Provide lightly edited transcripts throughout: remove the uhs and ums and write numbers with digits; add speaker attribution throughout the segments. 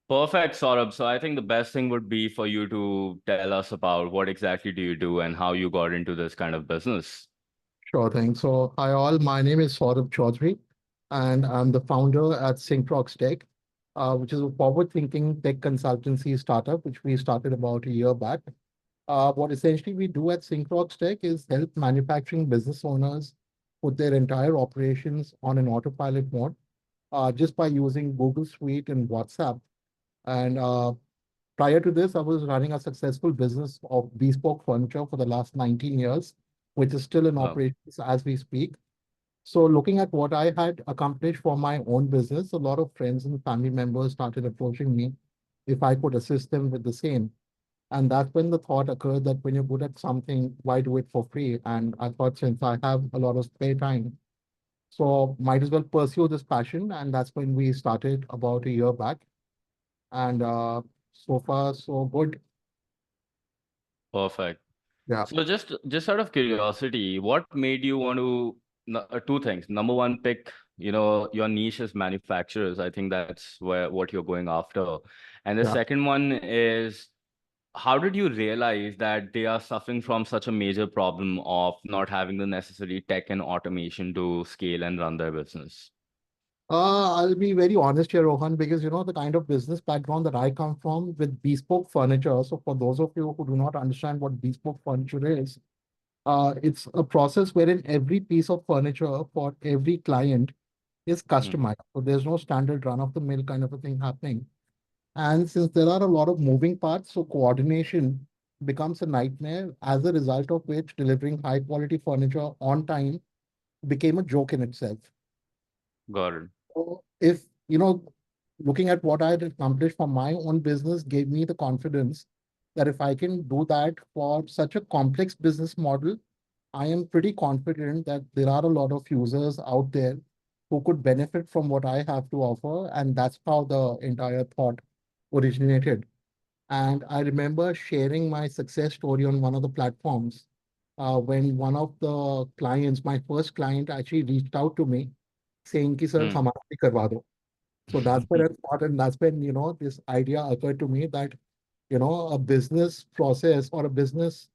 Speaker 1: Perfect, Saurabh. So I think the best thing would be for you to tell us about what exactly do you do and how you got into this kind of business.
Speaker 2: Sure thing. So, hi all, my name is Saurabh Chaudhary, and I'm the founder at Synchrox Tech, which is a forward-thinking tech consultancy startup, which we started about a year back. What essentially we do at Synchrox Tech is help manufacturing business owners put their entire operations on an autopilot mode, just by using Google Suite and WhatsApp. And prior to this, I was running a successful business of bespoke furniture for the last 19 years, which is still in
Speaker 1: Wow.
Speaker 2: operations as we speak. So, looking at what I had accomplished for my own business, a lot of friends and family members started approaching me if I could assist them with the same. And that's when the thought occurred that when you're good at something, why do it for free? And I thought since I have a lot of spare time, so might as well pursue this passion. And that's when we started about a year back. And so far, so good.
Speaker 1: Perfect.
Speaker 2: Yeah.
Speaker 1: So just out of curiosity, what made you want to two things. Number one, pick, your niche as manufacturers. I think that's where what you're going after. And the
Speaker 2: Yeah.
Speaker 1: second one is how did you realize that they are suffering from such a major problem of not having the necessary tech and automation to scale and run their business?
Speaker 2: I'll be very honest here, Rohan, because the kind of business background that I come from with bespoke furniture. So, for those of you who do not understand what bespoke furniture is, it's a process wherein every piece of furniture for every client is
Speaker 1: Mhm.
Speaker 2: customized. So, there's no standard run of the mill kind of a thing happening. And since there are a lot of moving parts, so coordination becomes a nightmare, as a result of which delivering high quality furniture on time became a joke in itself.
Speaker 1: Got it.
Speaker 2: So if, looking at what I had accomplished for my own business gave me the confidence that if I can do that for such a complex business model, I am pretty confident that there are a lot of users out there who could benefit from what I have to offer. And that's how the entire thought originated. And I remember sharing my success story on one of the platforms when one of the clients, my first client, actually reached out to me saying, "Ki, sir,
Speaker 1: Hmm.
Speaker 2: हमारा भी करवा दो." So that's when I thought, and that's when, this idea occurred to me that, a business process or a business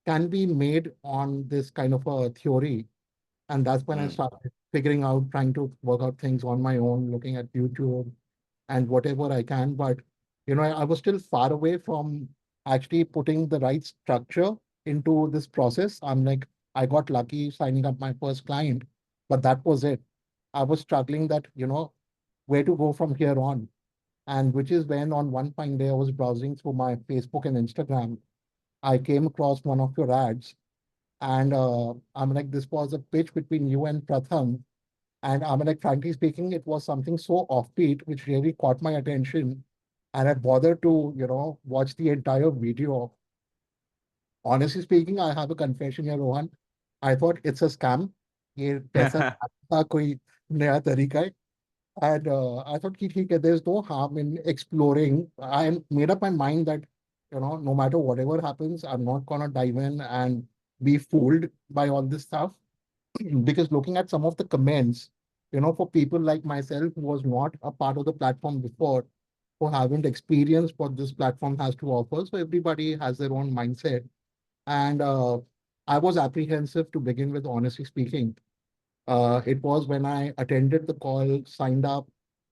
Speaker 2: can be made on this kind of a theory. And that's when I
Speaker 1: Hmm.
Speaker 2: started figuring out, trying to work out things on my own, looking at YouTube and whatever I can. But, I was still far away from actually putting the right structure into this process. I'm like, I got lucky signing up my first client, but that was it. I was struggling that, where to go from here on. And which is when on one fine day I was browsing through my Facebook and Instagram. I came across one of your ads, and I'm like, this was a pitch between you and Pratham. And I'm like, frankly speaking, it was something so offbeat, which really caught my attention. And I bothered to, watch the entire video. Honestly speaking, I have a confession here, Rohan. I thought it's a scam. ये पैसा का कोई नया तरीका है. And I thought, ki, theek hai, there's no harm in exploring. I made up my mind that, no matter whatever happens, I'm not going to dive in and be fooled by all this stuff. Because looking at some of the comments, for people like myself who was not a part of the platform before, who haven't experienced what this platform has to offer. So everybody has their own mindset. And I was apprehensive to begin with, honestly speaking. It was when I attended the call, signed up,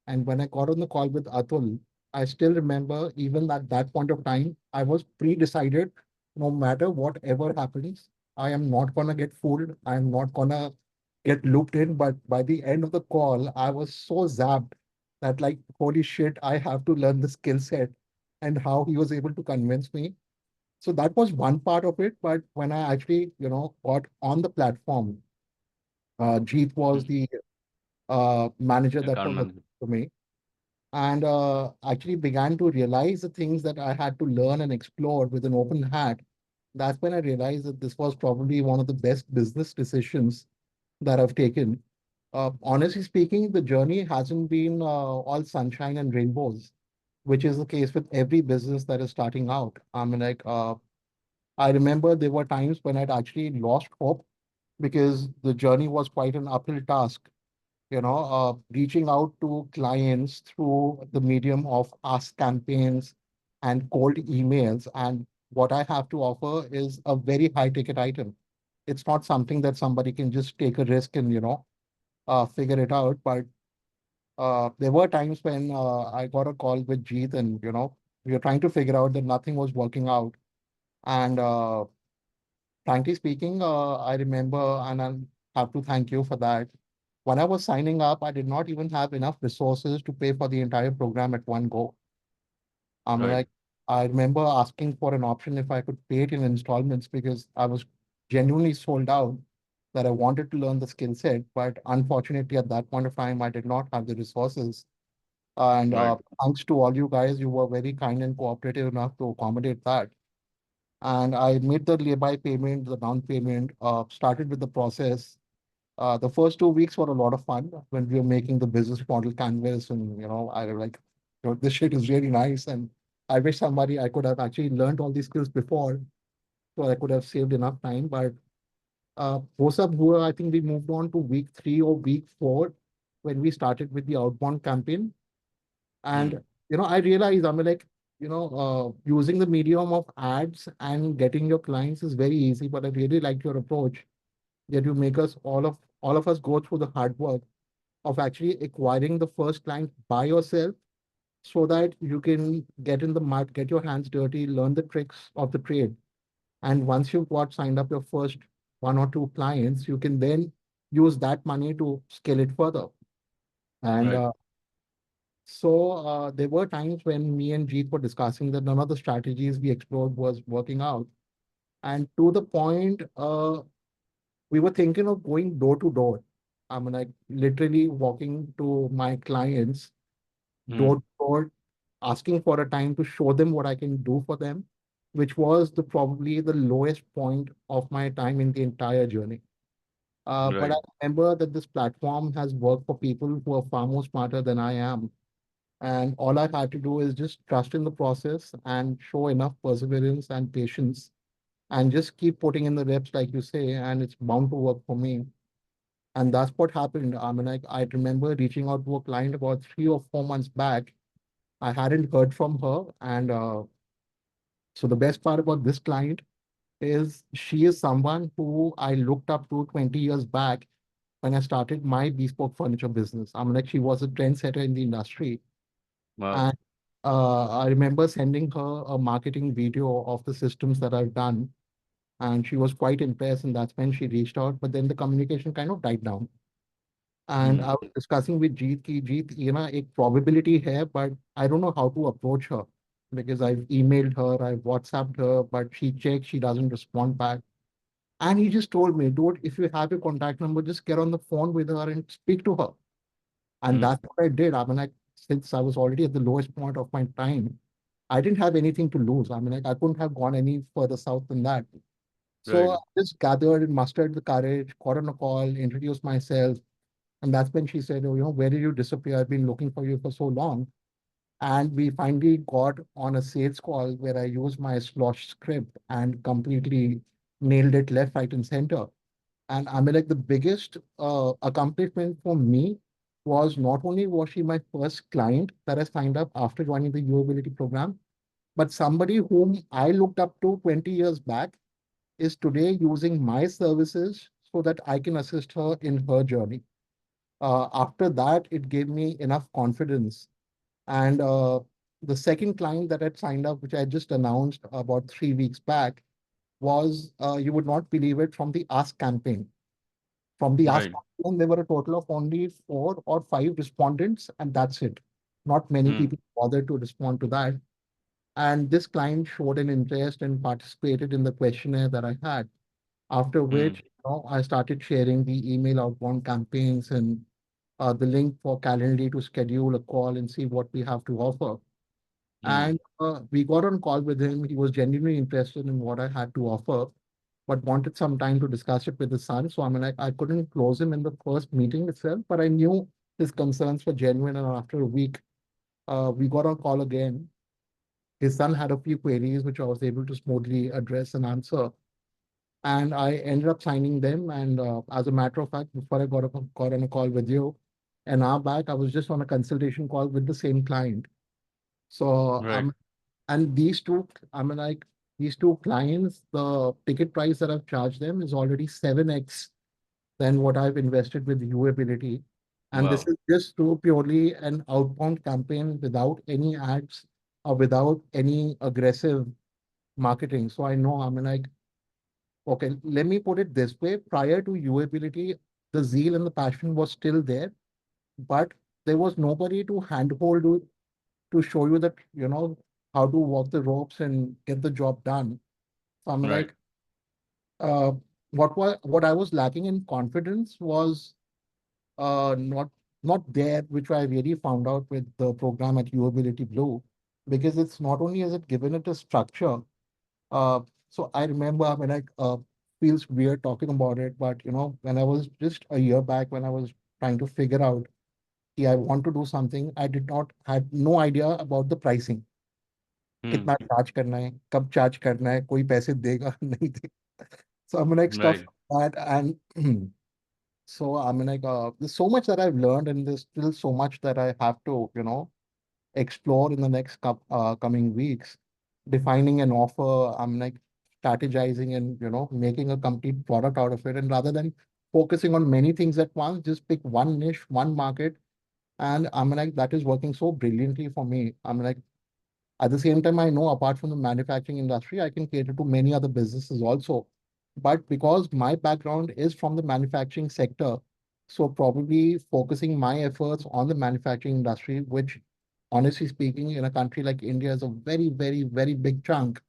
Speaker 2: and when I got on the call with Atul, I still remember even at that point of time, I was pre-decided, no matter whatever happens, I am not gonna get fooled. I am not gonna get looped in. But by the end of the call, I was so zapped that like, holy shit, I have to learn the skill set and how he was able to convince me. So that was one part of it. But when I actually, got on the platform, Jeet was the manager that
Speaker 1: Account
Speaker 2: was assigned
Speaker 1: manager.
Speaker 2: to me, and actually began to realize the things that I had to learn and explore with an open hat. That's when I realized that this was probably one of the best business decisions that I've taken. Honestly speaking, the journey hasn't been all sunshine and rainbows, which is the case with every business that is starting out. I mean, like, I remember there were times when I'd actually lost hope because the journey was quite an uphill task. reaching out to clients through the medium of ask campaigns and cold emails. And what I have to offer is a very high ticket item. It's not something that somebody can just take a risk and, figure it out. But there were times when I got a call with Jeet and, we were trying to figure out that nothing was working out. And frankly speaking, I remember, and I have to thank you for that. When I was signing up, I did not even have enough resources to pay for the entire program at one go. I mean,
Speaker 1: Right.
Speaker 2: I remember asking for an option if I could pay it in installments because I was genuinely sold out that I wanted to learn the skill set. But unfortunately, at that point of time, I did not have the resources. And
Speaker 1: Right.
Speaker 2: thanks to all you guys, you were very kind and cooperative enough to accommodate that. And I made the lay-by payment, the down payment, started with the process. The first 2 weeks were a lot of fun when we were making the business model canvas, and I was like, this shit is really nice, and I wish somebody I could have actually learned all these skills before, so I could have saved enough time. But most of who I think we moved on to week 3 or week 4 when we started with the outbound campaign,
Speaker 1: Mm.
Speaker 2: and I realized I mean like using the medium of ads and getting your clients is very easy, but I really like your approach that you make us all of us go through the hard work of actually acquiring the first client by yourself so that you can get in the mud, get your hands dirty, learn the tricks of the trade. And once you've got signed up your first one or two clients, you can then use that money to scale it further. And
Speaker 1: Right.
Speaker 2: there were times when me and Jeet were discussing that none of the strategies we explored was working out. And to the point, we were thinking of going door to door. I mean, like literally walking to my clients door
Speaker 1: Mm.
Speaker 2: to door, asking for a time to show them what I can do for them, which was the probably the lowest point of my time in the entire journey. But I
Speaker 1: Right.
Speaker 2: remember that this platform has worked for people who are far more smarter than I am. And all I had to do is just trust in the process and show enough perseverance and patience and just keep putting in the reps, like you say, and it's bound to work for me. And that's what happened. I mean, I remember reaching out to a client about 3 or 4 months back. I hadn't heard from her. And so the best part about this client is she is someone who I looked up to 20 years back when I started my bespoke furniture business. I mean, like she was a trendsetter in the industry.
Speaker 1: Wow.
Speaker 2: And I remember sending her a marketing video of the systems that I've done. And she was quite impressed. And that's when she reached out. But then the communication kind of died down. And I
Speaker 1: Mm.
Speaker 2: was discussing with Jeet ki Jeet, एक probability है, but I don't know how to approach her because I've emailed her, I've WhatsApped her, but she checks, she doesn't respond back. And he just told me, dude, if you have a contact number, just get on the phone with her and speak to her. And
Speaker 1: Mm.
Speaker 2: that's what I did. I mean, like, since I was already at the lowest point of my time, I didn't have anything to lose. I mean, like, I couldn't have gone any further south than that. So I
Speaker 1: Right.
Speaker 2: just gathered and mustered the courage, got on a call, introduced myself. And that's when she said, oh, where did you disappear? I've been looking for you for so long. And we finally got on a sales call where I used my slosh script and completely nailed it left, right, and center. And I mean, like the biggest accomplishment for me was not only was she my first client that I signed up after joining the UAbility program, but somebody whom I looked up to 20 years back is today using my services so that I can assist her in her journey. After that, it gave me enough confidence. And the second client that had signed up, which I just announced about 3 weeks back, was you would not believe it from the Ask campaign. From the Ask
Speaker 1: Right.
Speaker 2: campaign, there were a total of only 4 or 5 respondents, and that's it. Not many
Speaker 1: Mm.
Speaker 2: people bothered to respond to that. And this client showed an interest and participated in the questionnaire that I had. After
Speaker 1: Mm.
Speaker 2: which, I started sharing the email outbound campaigns and the link for Calendly to schedule a call and see what we have to offer.
Speaker 1: Mm.
Speaker 2: And we got on call with him. He was genuinely interested in what I had to offer, but wanted some time to discuss it with his son. So I mean, I couldn't close him in the first meeting itself, but I knew his concerns were genuine. And after a week, we got on call again. His son had a few queries, which I was able to smoothly address and answer. And I ended up signing them. And as a matter of fact, before I got on a call with you, an hour back, I was just on a consultation call with the same client. So
Speaker 1: Right.
Speaker 2: and these two, I mean, like these two clients, the ticket price that I've charged them is already 7x than what I've invested with UAbility. And this
Speaker 1: Wow.
Speaker 2: is just through purely an outbound campaign without any ads or without any aggressive marketing. So I know, I mean, like, okay, let me put it this way. Prior to UAbility, the zeal and the passion was still there, but there was nobody to handhold you to show you that, how to walk the ropes and get the job done. So I'm
Speaker 1: Right.
Speaker 2: like, uh, what I was lacking in confidence was not there, which I really found out with the program at UAbility Blue, because it's not only has it given it a structure. Uh, so I remember when I feels weird talking about it, but when I was just a year back when I was trying to figure out, yeah, I want to do something, I did not had no idea about the pricing.
Speaker 1: Hmm.
Speaker 2: कितना charge करना है, कब charge करना है, कोई पैसे देगा नहीं देगा. So I'm like stuff
Speaker 1: Right.
Speaker 2: like that, and so I mean, like, there's so much that I've learned, and there's still so much that I have to, explore in the next coming weeks. Defining an offer, I'm like strategizing and making a complete product out of it. And rather than focusing on many things at once, just pick one niche, one market, and I'm like that is working so brilliantly for me. I'm like at the same time, I know apart from the manufacturing industry, I can cater to many other businesses also. But because my background is from the manufacturing sector, so probably focusing my efforts on the manufacturing industry, which honestly speaking, in a country like India is a very, very, very big chunk.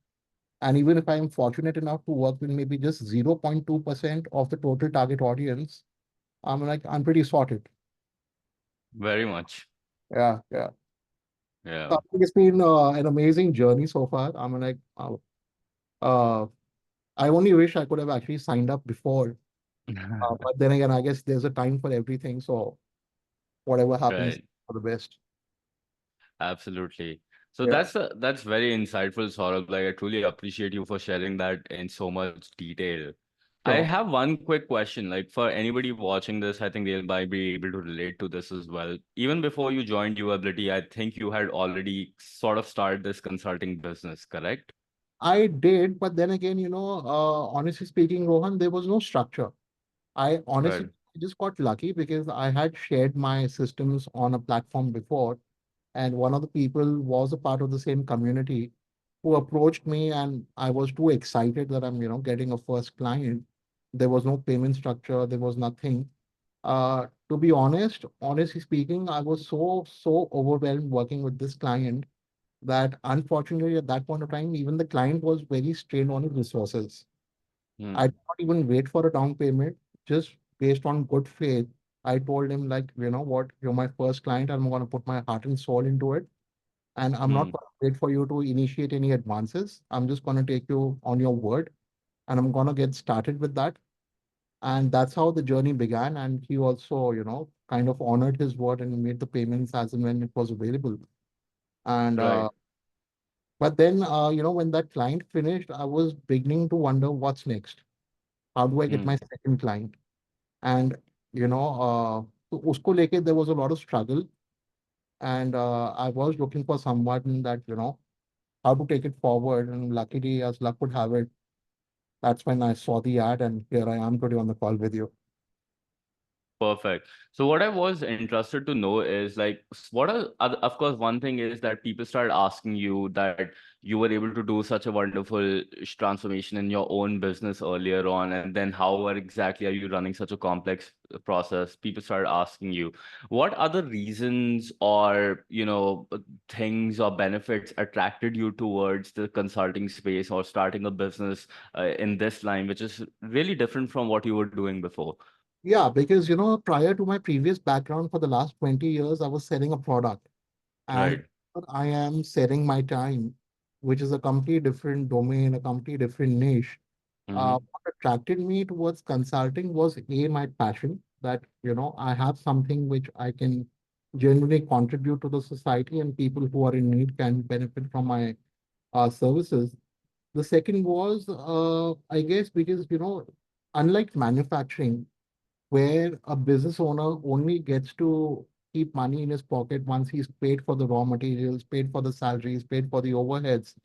Speaker 2: And even if I'm fortunate enough to work with maybe just 0.2% of the total target audience, I'm pretty sorted.
Speaker 1: Very much.
Speaker 2: Yeah, yeah.
Speaker 1: Yeah.
Speaker 2: So I think it's been an amazing journey so far. Uh, I only wish I could have actually signed up before. But then again, I guess there's a time for everything. So whatever happens
Speaker 1: Right.
Speaker 2: for the best.
Speaker 1: Absolutely. So
Speaker 2: Yeah.
Speaker 1: that's very insightful, Saurabh. Like I truly appreciate you for sharing that in so much detail. I
Speaker 2: So
Speaker 1: have one quick question. Like for anybody watching this, I think they might be able to relate to this as well. Even before you joined UAbility, I think you had already sort of started this consulting business, correct?
Speaker 2: I did, but then again, honestly speaking, Rohan, there was no structure. I honestly
Speaker 1: Right.
Speaker 2: just got lucky because I had shared my systems on a platform before, and one of the people was a part of the same community who approached me, and I was too excited that I'm, getting a first client. There was no payment structure, there was nothing. To be honest, honestly speaking, I was so overwhelmed working with this client that unfortunately at that point of time, even the client was very strained on his resources. I
Speaker 1: Hmm.
Speaker 2: did not even wait for a down payment, just based on good faith. I told him, like, you know what, you're my first client. I'm going to put my heart and soul into it. And I'm not
Speaker 1: Hmm.
Speaker 2: going to wait for you to initiate any advances. I'm just going to take you on your word and I'm going to get started with that. And that's how the journey began. And he also, kind of honored his word and made the payments as and when it was available. And
Speaker 1: Right.
Speaker 2: but then, when that client finished, I was beginning to wonder what's next. How do I get my
Speaker 1: Hmm.
Speaker 2: second client? And तो उसको लेके there was a lot of struggle, and I was looking for someone that how to take it forward. And luckily, as luck would have it, that's when I saw the ad, and here I am today on the call with you.
Speaker 1: Perfect. So what I was interested to know is like what are of course one thing is that people start asking you that you were able to do such a wonderful transformation in your own business earlier on, and then how exactly are you running such a complex process? People start asking you what other reasons or things or benefits attracted you towards the consulting space or starting a business in this line, which is really different from what you were doing before.
Speaker 2: Yeah, because prior to my previous background for the last 20 years, I was selling a product, and
Speaker 1: Right.
Speaker 2: I am selling my time, which is a completely different domain, a completely different niche.
Speaker 1: Mm-hmm.
Speaker 2: What attracted me towards consulting was my passion that, I have something which I can genuinely contribute to the society and people who are in need can benefit from my services. The second was, I guess, because, unlike manufacturing, where a business owner only gets to keep money in his pocket once he's paid for the raw materials, paid for the salaries, paid for the overheads.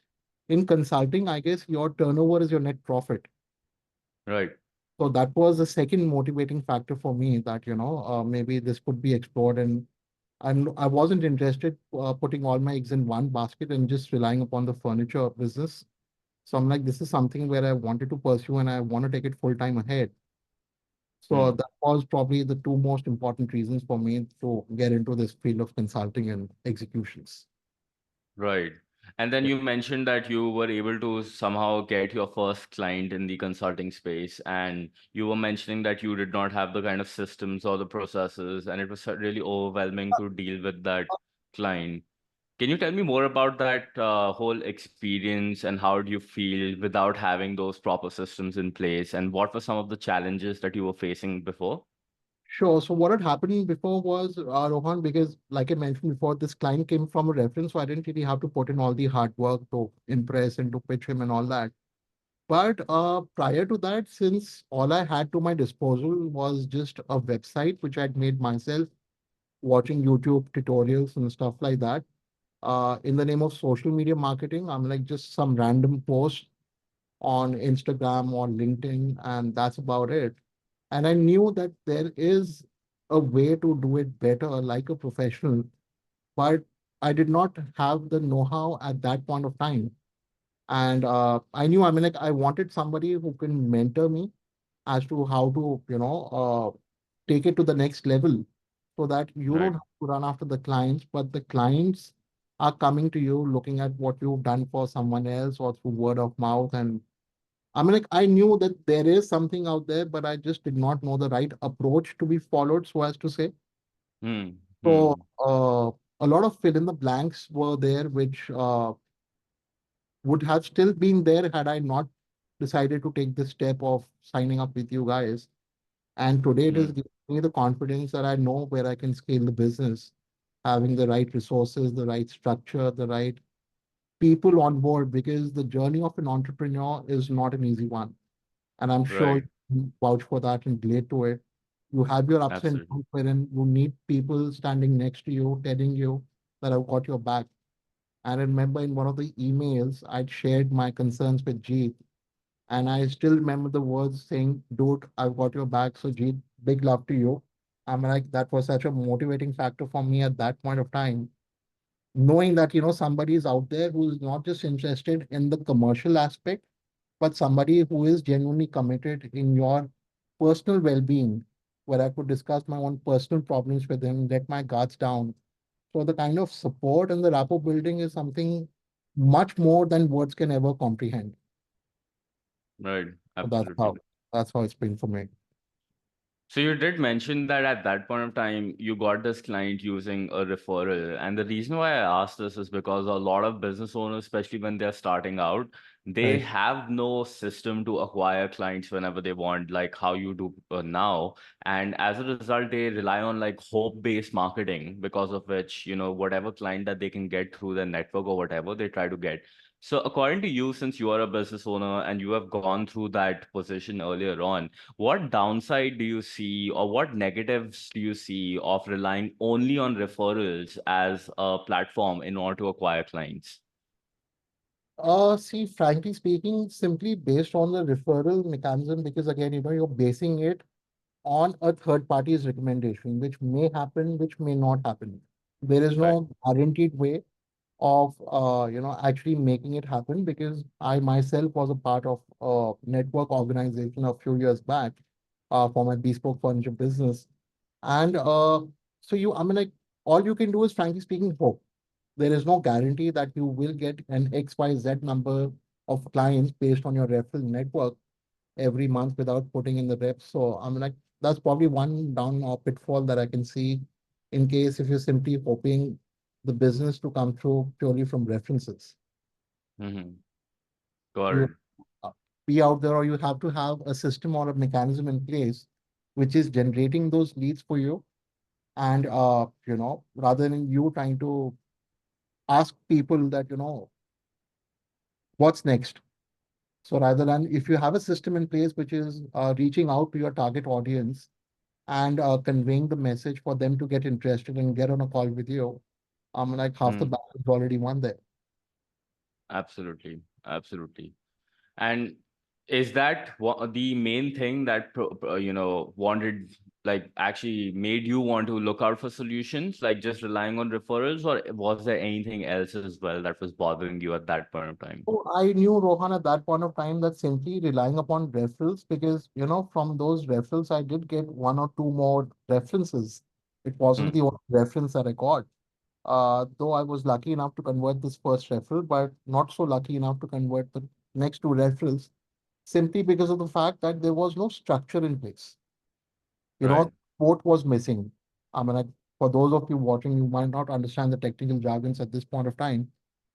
Speaker 2: In consulting, I guess your turnover is your net profit.
Speaker 1: Right.
Speaker 2: So that was the second motivating factor for me that, maybe this could be explored. And I wasn't interested putting all my eggs in one basket and just relying upon the furniture business. So I'm like, this is something where I wanted to pursue and I want to take it full time ahead. So
Speaker 1: Hmm.
Speaker 2: that was probably the two most important reasons for me to get into this field of consulting and executions.
Speaker 1: Right. And then
Speaker 2: Yeah.
Speaker 1: you mentioned that you were able to somehow get your first client in the consulting space, and you were mentioning that you did not have the kind of systems or the processes, and it was really overwhelming to deal with that client. Can you tell me more about that whole experience and how do you feel without having those proper systems in place? And what were some of the challenges that you were facing before?
Speaker 2: Sure. So what had happened before was, Rohan, because like I mentioned before, this client came from a reference, so I didn't really have to put in all the hard work to impress and to pitch him and all that. But prior to that, since all I had to my disposal was just a website which I'd made myself, watching YouTube tutorials and stuff like that, in the name of social media marketing, I'm like just some random post on Instagram or LinkedIn, and that's about it. And I knew that there is a way to do it better, like a professional, but I did not have the know-how at that point of time. And I knew, I mean, like, I wanted somebody who can mentor me as to how to, take it to the next level so that you don't
Speaker 1: Right.
Speaker 2: have to run after the clients, but the clients are coming to you looking at what you've done for someone else or through word of mouth. And I mean, like, I knew that there is something out there, but I just did not know the right approach to be followed, so as to say.
Speaker 1: Hmm.
Speaker 2: So,
Speaker 1: Hmm.
Speaker 2: a lot of fill in the blanks were there, which would have still been there had I not decided to take this step of signing up with you guys. And today it is
Speaker 1: Hmm.
Speaker 2: giving me the confidence that I know where I can scale the business, having the right resources, the right structure, the right people on board, because the journey of an entrepreneur is not an easy one. And I'm sure
Speaker 1: Right.
Speaker 2: you vouch for that and relate to it. You have your ups and
Speaker 1: Absolutely.
Speaker 2: downs, wherein you need people standing next to you, telling you that I've got your back. And I remember in one of the emails, I'd shared my concerns with Jeet, and I still remember the words saying, dude, I've got your back. So, Jeet, big love to you. I'm like, that was such a motivating factor for me at that point of time, knowing that, somebody is out there who is not just interested in the commercial aspect, but somebody who is genuinely committed in your personal well-being, where I could discuss my own personal problems with him, let my guards down. So the kind of support and the rapport building is something much more than words can ever comprehend.
Speaker 1: Right.
Speaker 2: So
Speaker 1: Absolutely.
Speaker 2: that's how it's been for me.
Speaker 1: So you did mention that at that point of time you got this client using a referral. And the reason why I asked this is because a lot of business owners, especially when they're starting out, they
Speaker 2: Right.
Speaker 1: have no system to acquire clients whenever they want, like how you do now. And as a result, they rely on like hope-based marketing, because of which, whatever client that they can get through their network or whatever, they try to get. So according to you, since you are a business owner and you have gone through that position earlier on, what downside do you see, or what negatives do you see of relying only on referrals as a platform in order to acquire clients?
Speaker 2: See, frankly speaking, simply based on the referral mechanism, because again, you're basing it on a third party's recommendation, which may happen, which may not happen. There is
Speaker 1: Right.
Speaker 2: no guaranteed way of actually making it happen, because I myself was a part of a network organization a few years back for my bespoke furniture business. And so I mean, like, all you can do is, frankly speaking, hope. There is no guarantee that you will get an XYZ number of clients based on your referral network every month without putting in the reps. So I'm like, that's probably one down or pitfall that I can see, in case if you're simply hoping the business to come through purely from references.
Speaker 1: Mm-hmm. Got
Speaker 2: You
Speaker 1: it.
Speaker 2: be out there, or you have to have a system or a mechanism in place which is generating those leads for you. And rather than you trying to ask people that, what's next. So rather than, if you have a system in place which is reaching out to your target audience, and conveying the message for them to get interested and get on a call with you, like half the
Speaker 1: Hmm.
Speaker 2: battle is already won there.
Speaker 1: Absolutely. Absolutely. And is that the main thing that wanted, like, actually made you want to look out for solutions, like just relying on referrals, or was there anything else as well that was bothering you at that point of time?
Speaker 2: So I knew, Rohan, at that point of time that simply relying upon referrals, because from those referrals I did get one or two more references. It wasn't
Speaker 1: Hmm.
Speaker 2: the only reference that I got. Though I was lucky enough to convert this first referral, but not so lucky enough to convert the next two referrals, simply because of the fact that there was no structure in place.
Speaker 1: Right.
Speaker 2: Support was missing. Like, for those of you watching, you might not understand the technical jargons at this point of time.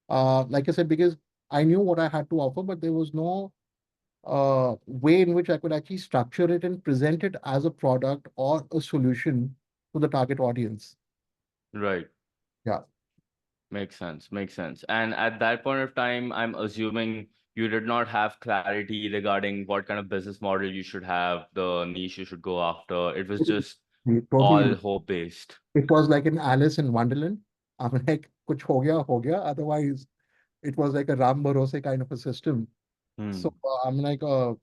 Speaker 2: Like I said, because I knew what I had to offer, but there was no way in which I could actually structure it and present it as a product or a solution to the target audience.
Speaker 1: Right.
Speaker 2: Yeah.
Speaker 1: Makes sense. Makes sense. And at that point of time, I'm assuming you did not have clarity regarding what kind of business model you should have, the niche you should go after. It was just
Speaker 2: Totally.
Speaker 1: all hope based.
Speaker 2: It was like an Alice in Wonderland. Like, kuch ho gaya. Otherwise, it was like a Ram Bharose kind of a system. So,
Speaker 1: Hmm.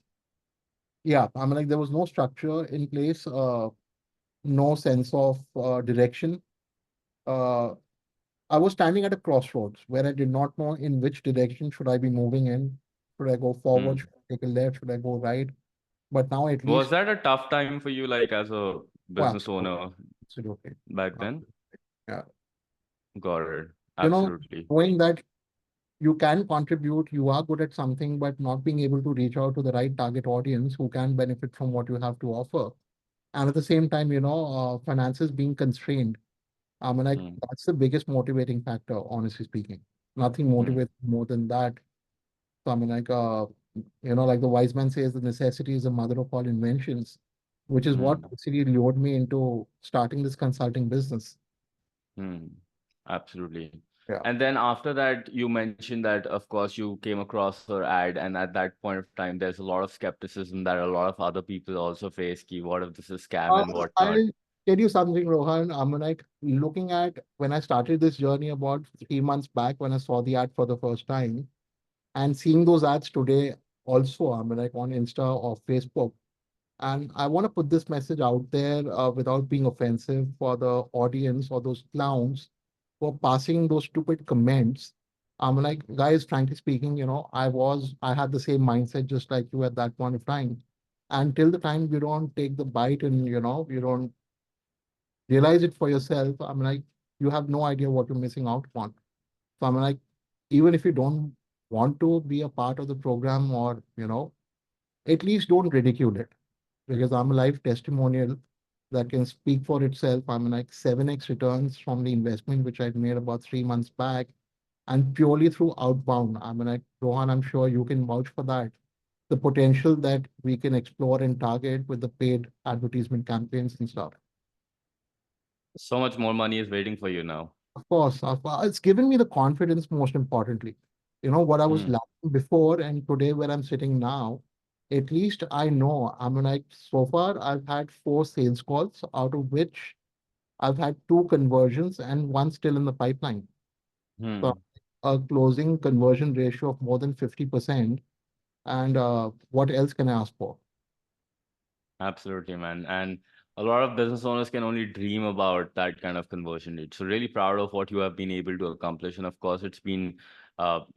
Speaker 2: yeah, like, there was no structure in place, no sense of direction. Uh, I was standing at a crossroads where I did not know in which direction should I be moving in. Should I go forward?
Speaker 1: Hmm.
Speaker 2: Should I take a left? Should I go right? But now at
Speaker 1: Was
Speaker 2: least,
Speaker 1: that a tough time for you, like as a
Speaker 2: oh,
Speaker 1: business
Speaker 2: absolutely,
Speaker 1: owner
Speaker 2: absolutely.
Speaker 1: back
Speaker 2: Uh,
Speaker 1: then?
Speaker 2: yeah,
Speaker 1: Got it.
Speaker 2: you know,
Speaker 1: Absolutely.
Speaker 2: knowing that you can contribute, you are good at something, but not being able to reach out to the right target audience who can benefit from what you have to offer. And at the same time, finances being constrained. Like,
Speaker 1: Hmm.
Speaker 2: that's the biggest motivating factor, honestly speaking. Nothing
Speaker 1: Hmm.
Speaker 2: motivates more than that. So, like the wise man says, the necessity is the mother of all inventions, which is what
Speaker 1: Hmm.
Speaker 2: actually lured me into starting this consulting business.
Speaker 1: Hmm. Absolutely.
Speaker 2: Yeah.
Speaker 1: And then after that, you mentioned that, of course, you came across her ad, and at that point of time, there's a lot of skepticism that a lot of other people also face. Ki, what if this is scam and whatnot?
Speaker 2: I'll tell you something, Rohan. I'm like looking at when I started this journey about 3 months back when I saw the ad for the first time and seeing those ads today also, like on Insta or Facebook. And I want to put this message out there without being offensive for the audience or those clowns for passing those stupid comments. I'm like, guys, frankly speaking, I had the same mindset just like you at that point of time. Until the time you don't take the bite and, you don't realize it for yourself, like, you have no idea what you're missing out on. So I'm like, even if you don't want to be a part of the program or, at least don't ridicule it because I'm a live testimonial that can speak for itself. I'm like 7x returns from the investment which I'd made about 3 months back and purely through outbound. Like, Rohan, I'm sure you can vouch for that. The potential that we can explore and target with the paid advertisement campaigns and stuff.
Speaker 1: So much more money is waiting for you now.
Speaker 2: It's given me the confidence, most importantly. What I was
Speaker 1: Hmm.
Speaker 2: lacking before and today where I'm sitting now, at least I know. Like, so far, I've had 4 sales calls, out of which I've had 2 conversions and one still in the pipeline. So,
Speaker 1: Hmm.
Speaker 2: a closing conversion ratio of more than 50%. And what else can I ask for?
Speaker 1: Absolutely, man. And a lot of business owners can only dream about that kind of conversion rate. So really proud of what you have been able to accomplish. And of course, it's been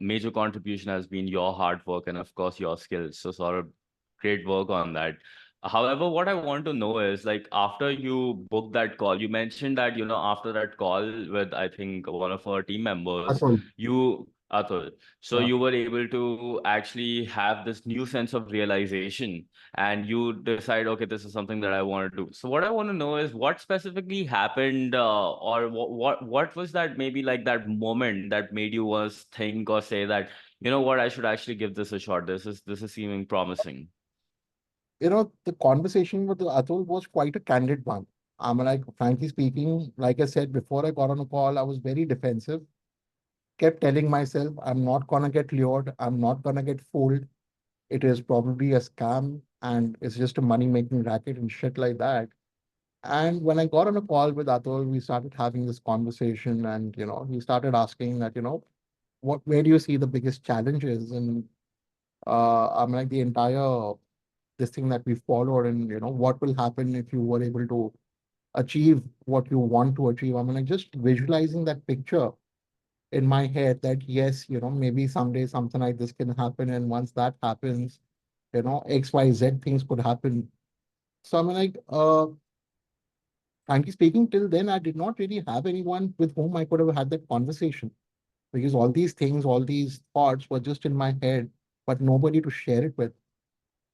Speaker 1: major contribution has been your hard work and of course your skills. So sort of great work on that. However, what I want to know is like after you booked that call, you mentioned that, after that call with I think one of our team
Speaker 2: That's
Speaker 1: members,
Speaker 2: all.
Speaker 1: you Atul, so
Speaker 2: Yeah.
Speaker 1: you were able to actually have this new sense of realization and you decide, okay, this is something that I want to do. So what I want to know is what specifically happened, or what was that maybe like that moment that made you was think or say that, you know what, I should actually give this a shot. This is seeming promising.
Speaker 2: The conversation with Atul was quite a candid one. Like, frankly speaking, like I said, before I got on a call, I was very defensive, kept telling myself, I'm not gonna get lured, I'm not gonna get fooled. It is probably a scam and it's just a money-making racket and shit like that. And when I got on a call with Atul, we started having this conversation, and he started asking that, where do you see the biggest challenges? And I'm like the entire this thing that we followed, and what will happen if you were able to achieve what you want to achieve. I mean, like just visualizing that picture in my head that yes, maybe someday something like this can happen, and once that happens, XYZ things could happen. So I'm like, frankly speaking, till then I did not really have anyone with whom I could have had that conversation, because all these things, all these thoughts were just in my head, but nobody to share it with.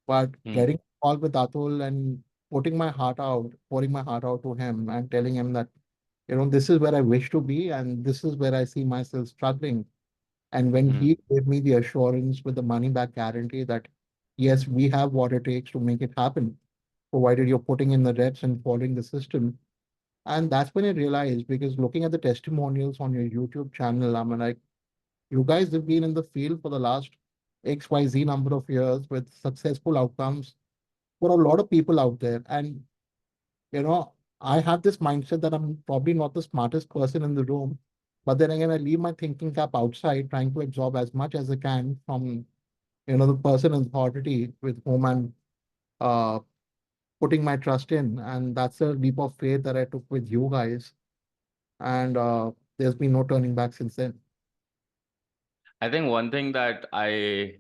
Speaker 2: But
Speaker 1: Hmm.
Speaker 2: getting a call with Atul and pouring my heart out to him and telling him that, this is where I wish to be and this is where I see myself struggling. And when
Speaker 1: Hmm.
Speaker 2: he gave me the assurance with the money back guarantee that, yes, we have what it takes to make it happen, provided you're putting in the reps and following the system. And that's when I realized, because looking at the testimonials on your YouTube channel, I'm like, you guys have been in the field for the last XYZ number of years with successful outcomes for a lot of people out there. And, you know, I have this mindset that I'm probably not the smartest person in the room. But then again, I leave my thinking cap outside, trying to absorb as much as I can from, the person in authority with whom I'm uh, putting my trust in. And that's a leap of faith that I took with you guys. And there's been no turning back since then.
Speaker 1: I think one thing that I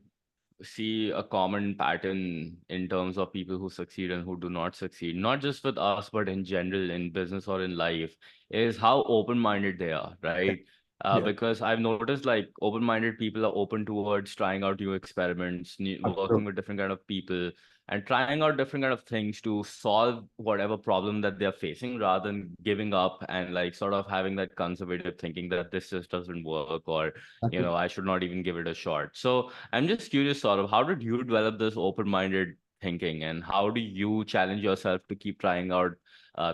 Speaker 1: see a common pattern in terms of people who succeed and who do not succeed, not just with us, but in general in business or in life, is how open-minded they are,
Speaker 2: Yeah.
Speaker 1: right?
Speaker 2: Yeah.
Speaker 1: Because I've noticed like open-minded people are open towards trying out new experiments, working
Speaker 2: Absolutely.
Speaker 1: with different kind of people, and trying out different kind of things to solve whatever problem that they're facing, rather than giving up and like sort of having that conservative thinking that this just doesn't work, or
Speaker 2: Absolutely.
Speaker 1: I should not even give it a shot. So I'm just curious, sort of, how did you develop this open-minded thinking, and how do you challenge yourself to keep trying out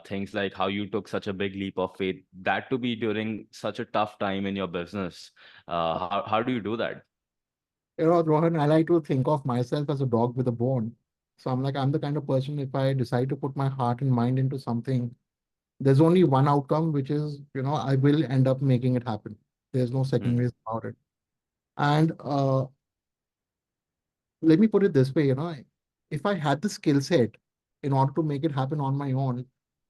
Speaker 1: things, like how you took such a big leap of faith, that to be during such a tough time in your business? How do you do that?
Speaker 2: Rohan, I like to think of myself as a dog with a bone. So I'm like, I'm the kind of person, if I decide to put my heart and mind into something, there's only one outcome, which is, I will end up making it happen. There's no second
Speaker 1: Hmm.
Speaker 2: ways about it. And let me put it this way, if I had the skill set in order to make it happen on my own,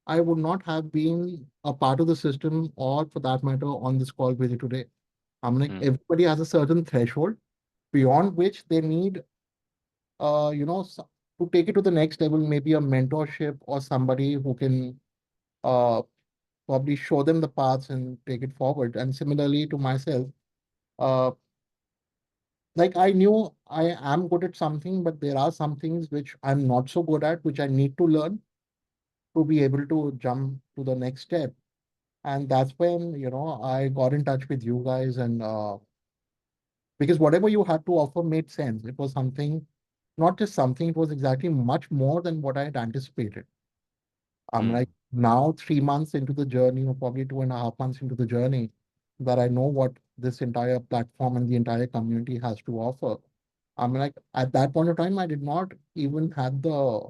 Speaker 2: I would not have been a part of the system, or for that matter, on this call with you today. I'm like,
Speaker 1: Hmm.
Speaker 2: everybody has a certain threshold beyond which they need, uh, you know, s- to take it to the next level, maybe a mentorship or somebody who can uh, probably show them the paths and take it forward. And similarly to myself, uh, like I knew I am good at something, but there are some things which I'm not so good at, which I need to learn to be able to jump to the next step. And that's when, I got in touch with you guys, and because whatever you had to offer made sense. It was something, not just something, it was exactly much more than what I had anticipated. I'm like
Speaker 1: Hmm.
Speaker 2: now 3 months into the journey, or probably 2.5 months into the journey, that I know what this entire platform and the entire community has to offer. I'm like, at that point of time, I did not even have the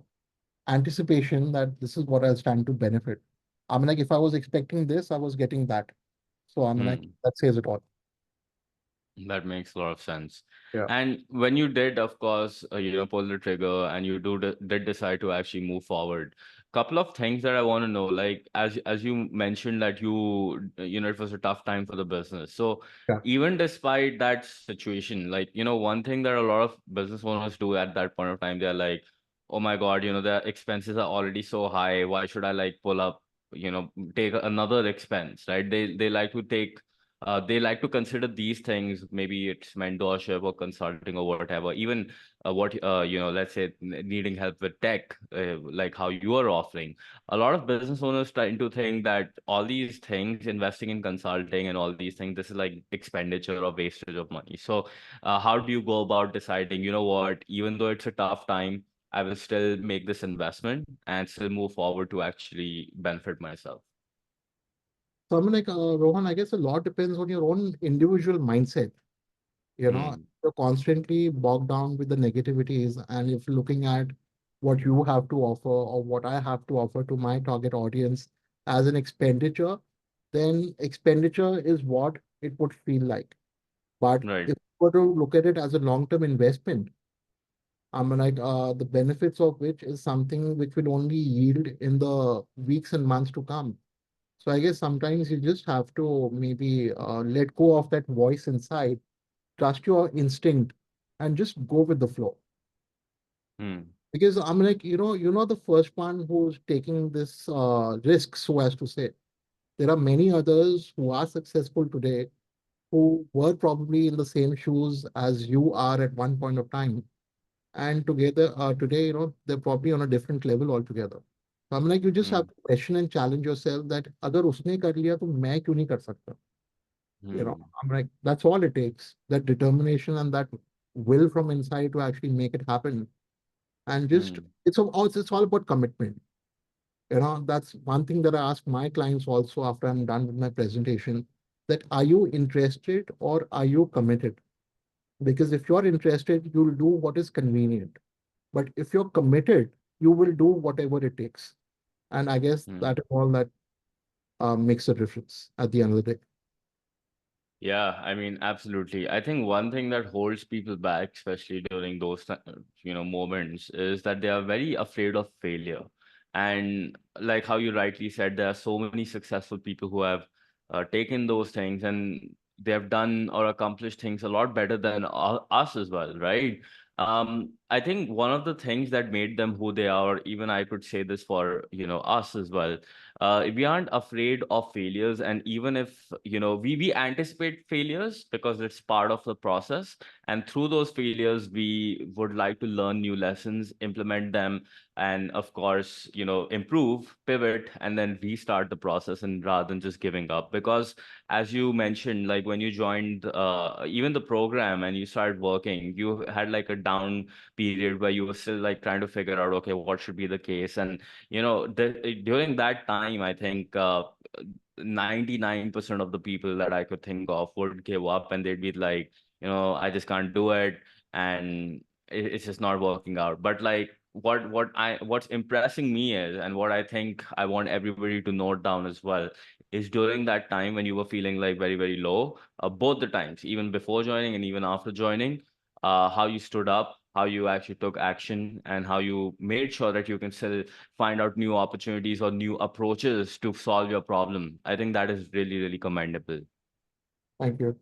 Speaker 2: anticipation that this is what I'll stand to benefit. I'm like, if I was expecting this, I was getting that. So I'm like,
Speaker 1: Hmm.
Speaker 2: that says it all.
Speaker 1: That makes a lot of sense.
Speaker 2: Yeah.
Speaker 1: And when you did, of course, pull the trigger, and you did decide to actually move forward, couple of things that I want to know, like as you mentioned that it was a tough time for the business. So
Speaker 2: Yeah.
Speaker 1: even despite that situation, like, one thing that a lot of business owners do at that point of time, they're like, oh my God, the expenses are already so high. Why should I like pull up, take another expense, right? They like to consider these things, maybe it's mentorship or consulting or whatever, even let's say needing help with tech, like how you are offering. A lot of business owners trying to think that all these things, investing in consulting and all these things, this is like expenditure or wastage of money. So how do you go about deciding, what, even though it's a tough time, I will still make this investment and still move forward to actually benefit myself?
Speaker 2: So I'm like, Rohan, I guess a lot depends on your own individual mindset.
Speaker 1: Hmm.
Speaker 2: You're constantly bogged down with the negativities, and if you're looking at what you have to offer or what I have to offer to my target audience as an expenditure, then expenditure is what it would feel like. But
Speaker 1: Right.
Speaker 2: if you were to look at it as a long-term investment, the benefits of which is something which will only yield in the weeks and months to come. So I guess sometimes you just have to maybe let go of that voice inside, trust your instinct, and just go with the flow.
Speaker 1: Hmm.
Speaker 2: Because you're not the first one who's taking this risk, so as to say. There are many others who are successful today who were probably in the same shoes as you are at one point of time. And together, today, they're probably on a different level altogether. So you just have
Speaker 1: Hmm.
Speaker 2: to question and challenge yourself that अगर उसने कर लिया तो मैं क्यों नहीं कर सकता?
Speaker 1: Hmm.
Speaker 2: That's all it takes. That determination and that will from inside to actually make it happen. And just
Speaker 1: Hmm.
Speaker 2: it's all about commitment. That's one thing that I ask my clients also after I'm done with my presentation, that are you interested or are you committed? Because if you're interested, you'll do what is convenient. But if you're committed, you will do whatever it takes. And I guess
Speaker 1: Hmm.
Speaker 2: that is all that makes a difference at the end of the day.
Speaker 1: Yeah, I mean, absolutely. I think one thing that holds people back, especially during those, moments, is that they are very afraid of failure. And like how you rightly said, there are so many successful people who have taken those things and they have done or accomplished things a lot better than us as well, right? I think one of the things that made them who they are, even I could say this for, us as well, we aren't afraid of failures, and even if we anticipate failures because it's part of the process, and through those failures we would like to learn new lessons, implement them, and of course improve, pivot, and then restart the process, and rather than just giving up. Because as you mentioned, like when you joined even the program and you started working, you had like a down period where you were still like trying to figure out, okay, what should be the case. And during that time, I think 99% of the people that I could think of would give up, and they'd be like, I just can't do it, and it's just not working out. But like what's impressing me is, and what I think I want everybody to note down as well, is during that time when you were feeling like very, very low, both the times, even before joining and even after joining, how you stood up, how you actually took action, and how you made sure that you can still find out new opportunities or new approaches to solve your problem. I think that is really, really commendable.
Speaker 2: Thank you.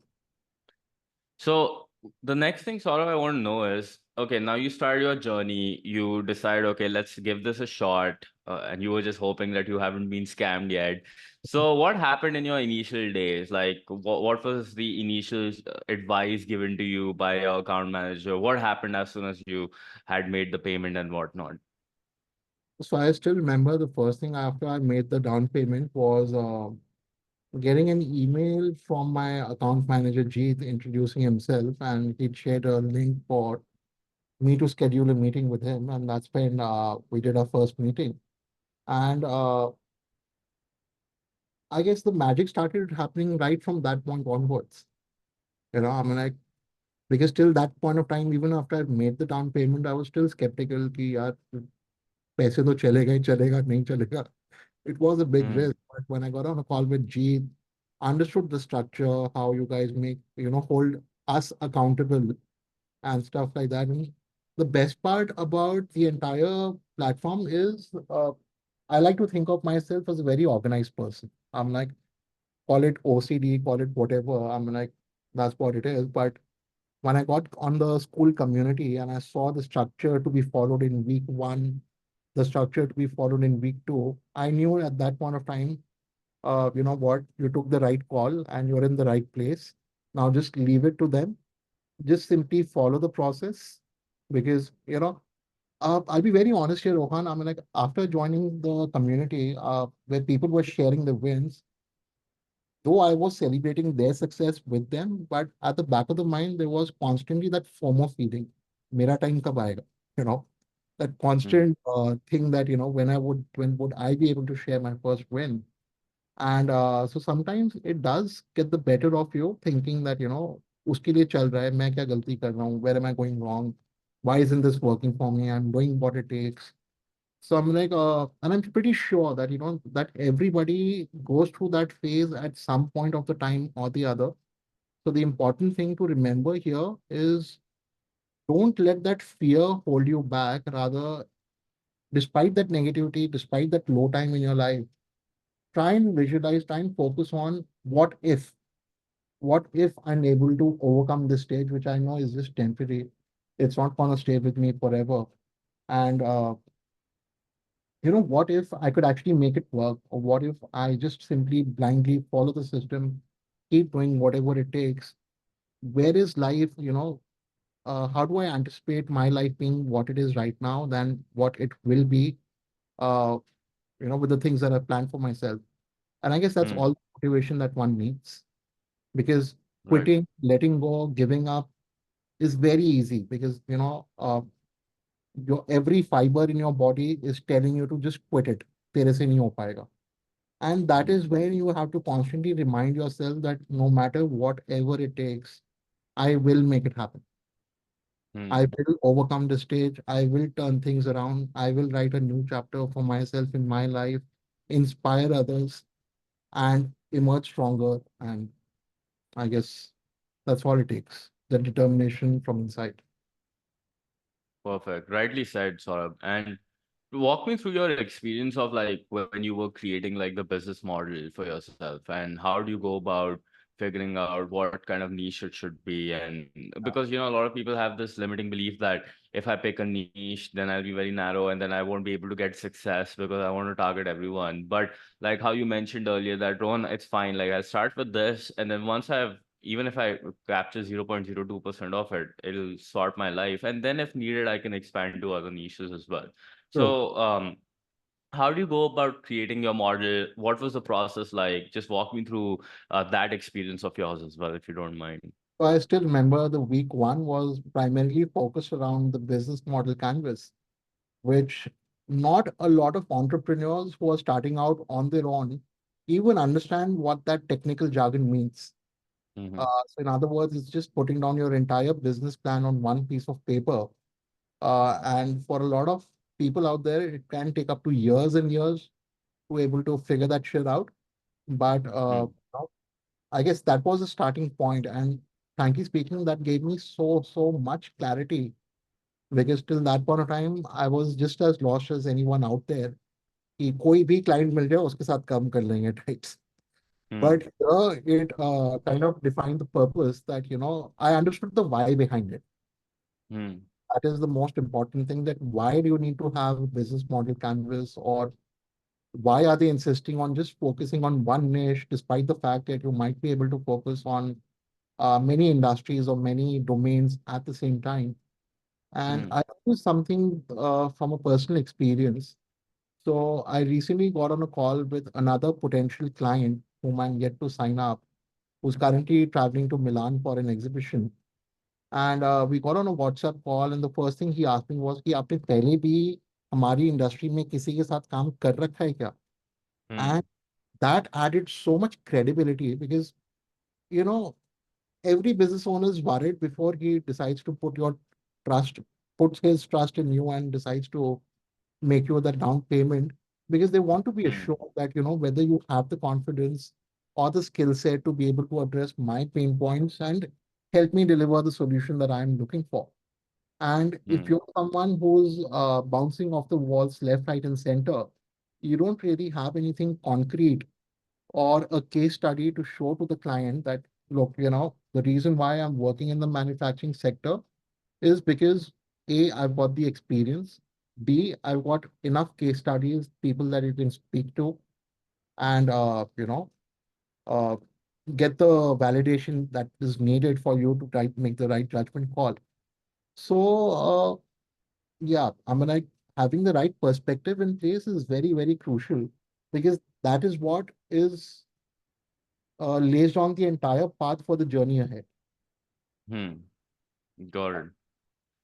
Speaker 1: So the next thing sort of I want to know is, okay, now you start your journey, you decide, okay, let's give this a shot, and you were just hoping that you haven't been scammed yet. So what happened in your initial days? Like, what was the initial advice given to you by your account manager? What happened as soon as you had made the payment and whatnot?
Speaker 2: So I still remember the first thing after I made the down payment was getting an email from my account manager, Jeet, introducing himself, and he'd shared a link for me to schedule a meeting with him. And that's when we did our first meeting. And I guess the magic started happening right from that point onwards. Because till that point of time, even after I made the down payment, I was still skeptical कि यार पैसे तो चलेगा ही चलेगा नहीं चलेगा. It was a big
Speaker 1: Hmm.
Speaker 2: risk, but when I got on a call with Jeet, understood the structure, how you guys hold us accountable and stuff like that. And the best part about the entire platform is I like to think of myself as a very organized person. I'm like, call it OCD, call it whatever. That's what it is. But when I got on the school community and I saw the structure to be followed in week one, the structure to be followed in week two, I knew at that point of time, you know what, you took the right call and you're in the right place. Now just leave it to them. Just simply follow the process because, I'll be very honest here, Rohan. After joining the community, where people were sharing the wins, though I was celebrating their success with them, but at the back of the mind, there was constantly that FOMO feeling. Mera time kab aayega? You know, that
Speaker 1: Hmm.
Speaker 2: constant thing that, when would I be able to share my first win? And so sometimes it does get the better of you thinking that, उसके लिए चल रहा है, मैं क्या गलती कर रहा हूँ, where am I going wrong? Why isn't this working for me? I'm doing what it takes. So I'm like, and I'm pretty sure that, that everybody goes through that phase at some point of the time or the other. So the important thing to remember here is don't let that fear hold you back. Rather, despite that negativity, despite that low time in your life, try and visualize, try and focus on what if I'm able to overcome this stage, which I know is just temporary. It's not going to stay with me forever. And, what if I could actually make it work? Or what if I just simply blindly follow the system, keep doing whatever it takes? Where is life? How do I anticipate my life being what it is right now than what it will be, uh, with the things that I plan for myself? And I guess that's
Speaker 1: Hmm.
Speaker 2: all the motivation that one needs, because
Speaker 1: Right.
Speaker 2: quitting, letting go, giving up is very easy, because, your every fiber in your body is telling you to just quit it. तेरे से नहीं हो पाएगा. And that
Speaker 1: Hmm.
Speaker 2: is where you have to constantly remind yourself that no matter whatever it takes, I will make it happen. I
Speaker 1: Hmm.
Speaker 2: will overcome the stage. I will turn things around. I will write a new chapter for myself in my life, inspire others, and emerge stronger. And I guess that's all it takes, the determination from inside.
Speaker 1: Perfect. Rightly said, Saurabh. And walk me through your experience of like when you were creating like the business model for yourself, and how do you go about figuring out what kind of niche it should be. And because a lot of people have this limiting belief that if I pick a niche, then I'll be very narrow and then I won't be able to get success because I want to target everyone. But like how you mentioned earlier that Rohan, it's fine, like I'll start with this, and then once I've even if I capture 0.02% of it, it'll sort my life. And then if needed, I can expand to other niches as well.
Speaker 2: True.
Speaker 1: So, how do you go about creating your model? What was the process like? Just walk me through that experience of yours as well, if you don't mind.
Speaker 2: So I still remember the week one was primarily focused around the business model canvas, which not a lot of entrepreneurs who are starting out on their own even understand what that technical jargon means.
Speaker 1: Mm-hmm.
Speaker 2: So, in other words, it's just putting down your entire business plan on one piece of paper. And for a lot of people out there, it can take up to years and years to able to figure that shit out. But I guess that was the starting point. And frankly speaking, that gave me so much clarity, because till that point of time, I was just as lost as anyone out there. कि कोई भी client मिल जाए उसके साथ काम कर लेंगे, right?
Speaker 1: Hmm.
Speaker 2: But it kind of defined the purpose that, I understood the why behind it.
Speaker 1: Hmm.
Speaker 2: That is the most important thing, that why do you need to have a business model canvas, or why are they insisting on just focusing on one niche, despite the fact that you might be able to focus on many industries or many domains at the same time. And
Speaker 1: Hmm.
Speaker 2: I do something from a personal experience. So I recently got on a call with another potential client whom I'm yet to sign up, who's currently traveling to Milan for an exhibition. And we got on a WhatsApp call, and the first thing he asked me was कि आपने पहले भी हमारी industry में किसी के साथ काम कर रखा है क्या? And
Speaker 1: Hmm.
Speaker 2: that added so much credibility, because you know every business owner is worried before he decides to trust puts his trust in you and decides to make you the down payment, because they want to be
Speaker 1: Hmm.
Speaker 2: assured that whether you have the confidence or the skill set to be able to address my pain points and help me deliver the solution that I'm looking for. And if
Speaker 1: Hmm.
Speaker 2: you're someone who's bouncing off the walls left, right, and center, you don't really have anything concrete or a case study to show to the client that, look, the reason why I'm working in the manufacturing sector is because A, I've got the experience. B, I've got enough case studies, people that you can speak to, and uh, get the validation that is needed for you to make the right judgment call. So yeah, I mean, like, having the right perspective in place is very, very crucial, because that is what is lays on the entire path for the journey ahead.
Speaker 1: Hmm. Got it.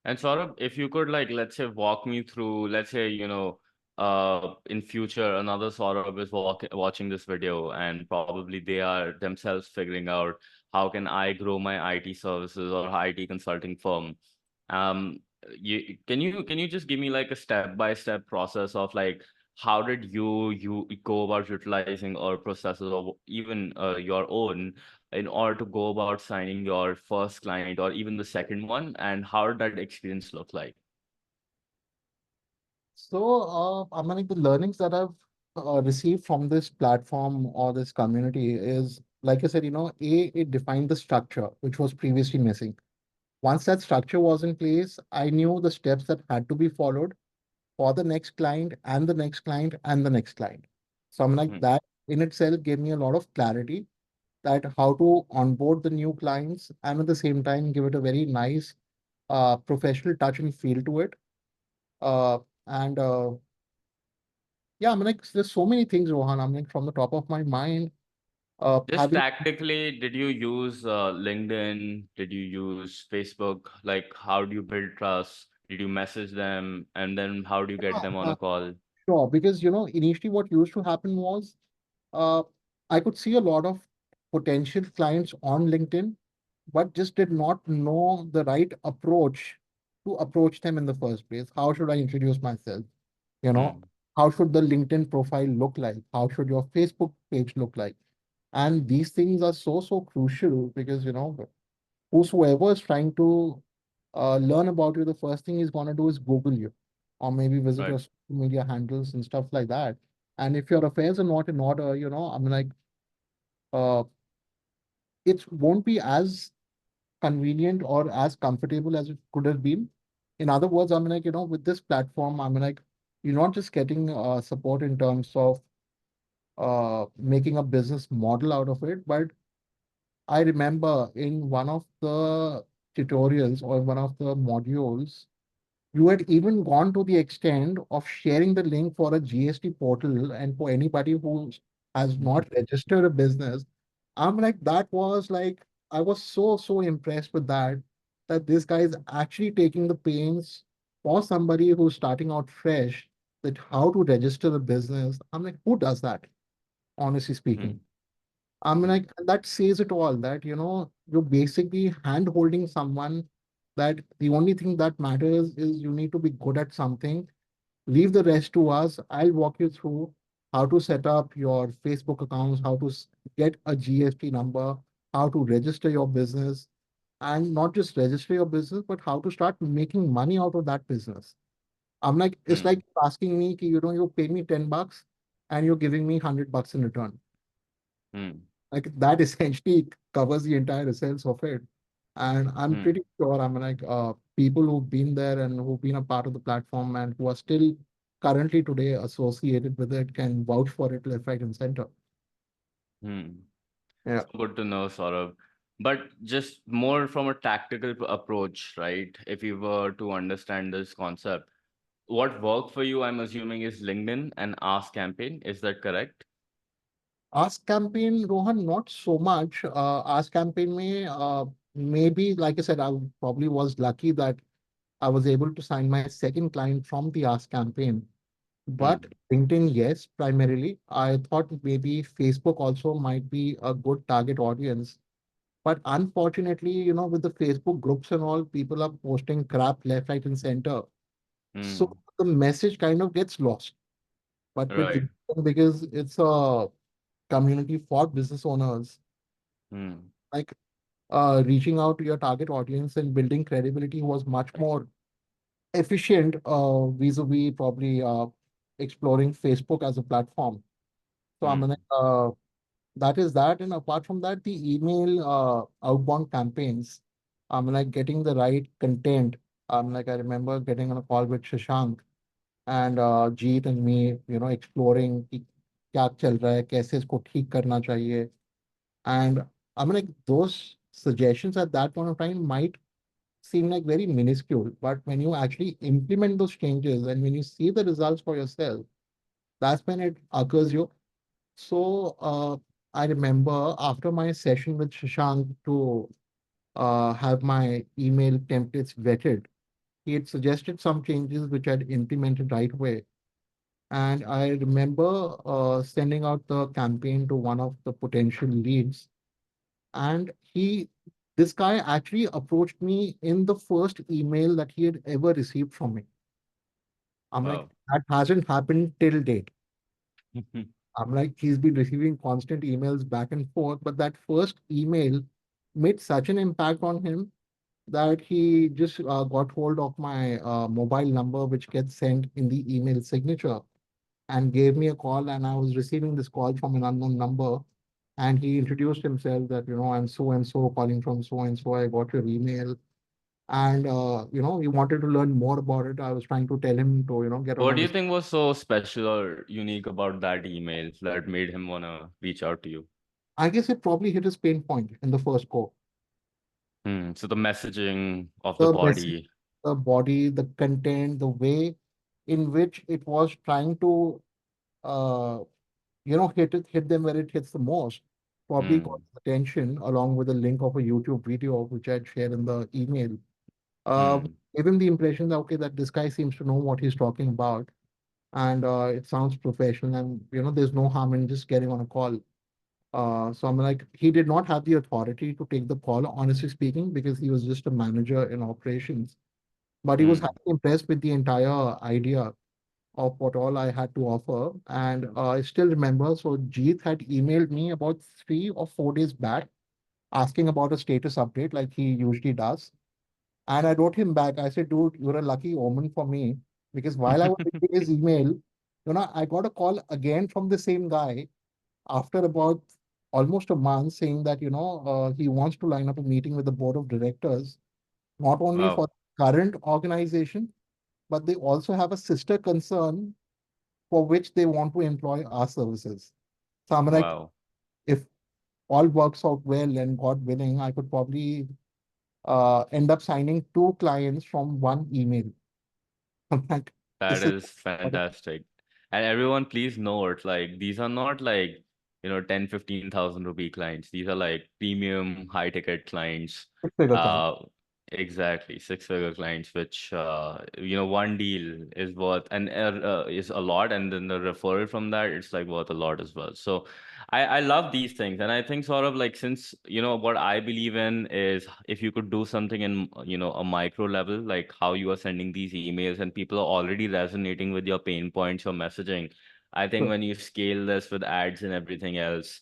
Speaker 1: And Saurabh, if you could like, let's say, walk me through, let's say, in future, another Saurabh is watching this video and probably they are themselves figuring out how can I grow my IT services or IT consulting firm. Can you just give me like a step-by-step process of like how did you go about utilizing our processes or even your own in order to go about signing your first client or even the second one, and how did that experience look like?
Speaker 2: So, I mean, like, the learnings that I've received from this platform or this community is, like I said, it defined the structure, which was previously missing. Once that structure was in place, I knew the steps that had to be followed for the next client and the next client and the next client. So I'm like,
Speaker 1: Hmm.
Speaker 2: that in itself gave me a lot of clarity that how to onboard the new clients and at the same time give it a very nice professional touch and feel to it. Uh, and Yeah, I'm like, there's so many things, Rohan. I'm like, from the top of my mind,
Speaker 1: Just
Speaker 2: having
Speaker 1: tactically, did you use LinkedIn? Did you use Facebook? Like, how do you build trust? Did you message them? And then how do you get them on
Speaker 2: uh,
Speaker 1: a call?
Speaker 2: sure, because initially what used to happen was uh, I could see a lot of potential clients on LinkedIn, but just did not know the right approach to approach them in the first place. How should I introduce myself? You know,
Speaker 1: Hmm.
Speaker 2: how should the LinkedIn profile look like? How should your Facebook page look like? And these things are so, so crucial because, whosoever is trying to learn about you, the first thing he's going to do is Google you or maybe visit
Speaker 1: Right.
Speaker 2: your social media handles and stuff like that. And if your affairs are not in order, I mean, like, uh, it won't be as convenient or as comfortable as it could have been. In other words, I mean, like, with this platform, I mean, like, you're not just getting support in terms of making a business model out of it, but I remember in one of the tutorials or one of the modules, you had even gone to the extent of sharing the link for a GST portal and for anybody who has not registered a business. I'm like, that was like, I was so, so impressed with that, that this guy is actually taking the pains for somebody who's starting out fresh, that how to register a business. I'm like, who does that, honestly speaking?
Speaker 1: Hmm.
Speaker 2: I mean,
Speaker 1: Hmm.
Speaker 2: like, that says it all that, you're basically hand holding someone that the only thing that matters is you need to be good at something. Leave the rest to us. I'll walk you through how to set up your Facebook accounts, how to get a GST number, how to register your business, and not just register your business, but how to start making money out of that business. I'm like, it's like
Speaker 1: Hmm.
Speaker 2: asking me, ki, you pay me $10 and you're giving me $100 in return.
Speaker 1: Hmm.
Speaker 2: Like that essentially covers the entire sales of it. And I'm
Speaker 1: Hmm.
Speaker 2: pretty sure I'm like people who've been there and who've been a part of the platform and who are still currently today associated with it can vouch for it left, right, and center.
Speaker 1: Hmm.
Speaker 2: Yeah.
Speaker 1: So good to know, Saurabh. But just more from a tactical approach, right? If you were to understand this concept, what worked for you, I'm assuming, is LinkedIn and Ask campaign. Is that correct?
Speaker 2: Ask campaign, Rohan, not so much. Ask campaign maybe like I said, I probably was lucky that I was able to sign my second client from the Ask campaign. But
Speaker 1: Hmm.
Speaker 2: LinkedIn, yes, primarily. I thought maybe Facebook also might be a good target audience. But unfortunately, with the Facebook groups and all, people are posting crap left, right, and center. So
Speaker 1: Hmm.
Speaker 2: the message kind of gets lost. But with
Speaker 1: Right.
Speaker 2: LinkedIn, because it's a community for business owners,
Speaker 1: Hmm.
Speaker 2: like reaching out to your target audience and building credibility was much more efficient vis-a-vis probably exploring Facebook as a platform. So I'm gonna
Speaker 1: Hmm.
Speaker 2: that is that. And apart from that, the email outbound campaigns, I'm like getting the right content. I'm like, I remember getting on a call with Shashank and Jeet and me, exploring कि क्या चल रहा है, कैसे इसको ठीक करना चाहिए. And I'm like, those suggestions at that point of time might seem like very minuscule, but when you actually implement those changes and when you see the results for yourself, that's when it occurs you. So I remember after my session with Shashank to have my email templates vetted, he had suggested some changes which I'd implemented right away. And I remember sending out the campaign to one of the potential leads, and he This guy actually approached me in the first email that he had ever received from me. I'm like,
Speaker 1: Wow.
Speaker 2: that hasn't happened till date. I'm like, he's been receiving constant emails back and forth, but that first email made such an impact on him that he just got hold of my mobile number, which gets sent in the email signature, and gave me a call. And I was receiving this call from an unknown number. And he introduced himself that, I'm so and so calling from so and so. I got your email. And, he wanted to learn more about it. I was trying to tell him to, get on
Speaker 1: What
Speaker 2: a
Speaker 1: do you think was so special or unique about that email that made him wanna reach out to you?
Speaker 2: I guess it probably hit his pain point in the first go.
Speaker 1: So the messaging of the
Speaker 2: The message,
Speaker 1: body.
Speaker 2: the body, the content, the way in which it was trying to, uh, hit them where it hits the most. Probably got
Speaker 1: Hmm.
Speaker 2: attention along with a link of a YouTube video, which I'd shared in the email.
Speaker 1: Hmm.
Speaker 2: Gave him the impression that, okay, that this guy seems to know what he's talking about. And it sounds professional. And, there's no harm in just getting on a call. So I'm like, he did not have the authority to take the call, honestly speaking, because he was just a manager in operations. But he was
Speaker 1: Hmm.
Speaker 2: highly impressed with the entire idea of what all I had to offer. And I still remember, so Jeet had emailed me about 3 or 4 days back, asking about a status update like he usually does. And I wrote him back. I said, dude, you're a lucky omen for me because while I was reading his email, I got a call again from the same guy after about almost a month saying that, he wants to line up a meeting with the board of directors, not only for
Speaker 1: Wow.
Speaker 2: the current organization, but they also have a sister concern for which they want to employ our services. So I'm like,
Speaker 1: Wow.
Speaker 2: if all works out well and God willing, I could probably end up signing 2 clients from one email. I'm like,
Speaker 1: That
Speaker 2: this is
Speaker 1: is
Speaker 2: what it
Speaker 1: fantastic. And everyone, please note, like these are not like, 10, 15,000 rupee clients. These are like premium high ticket clients.
Speaker 2: is, figure client.
Speaker 1: Uh, exactly, six-figure clients, which one deal is worth and is a lot, and then the referral from that, it's like worth a lot as well. So I love these things, and I think sort of like since what I believe in is if you could do something in a micro level, like how you are sending these emails and people are already resonating with your pain points or messaging. I think
Speaker 2: Sure.
Speaker 1: when you scale this with ads and everything else,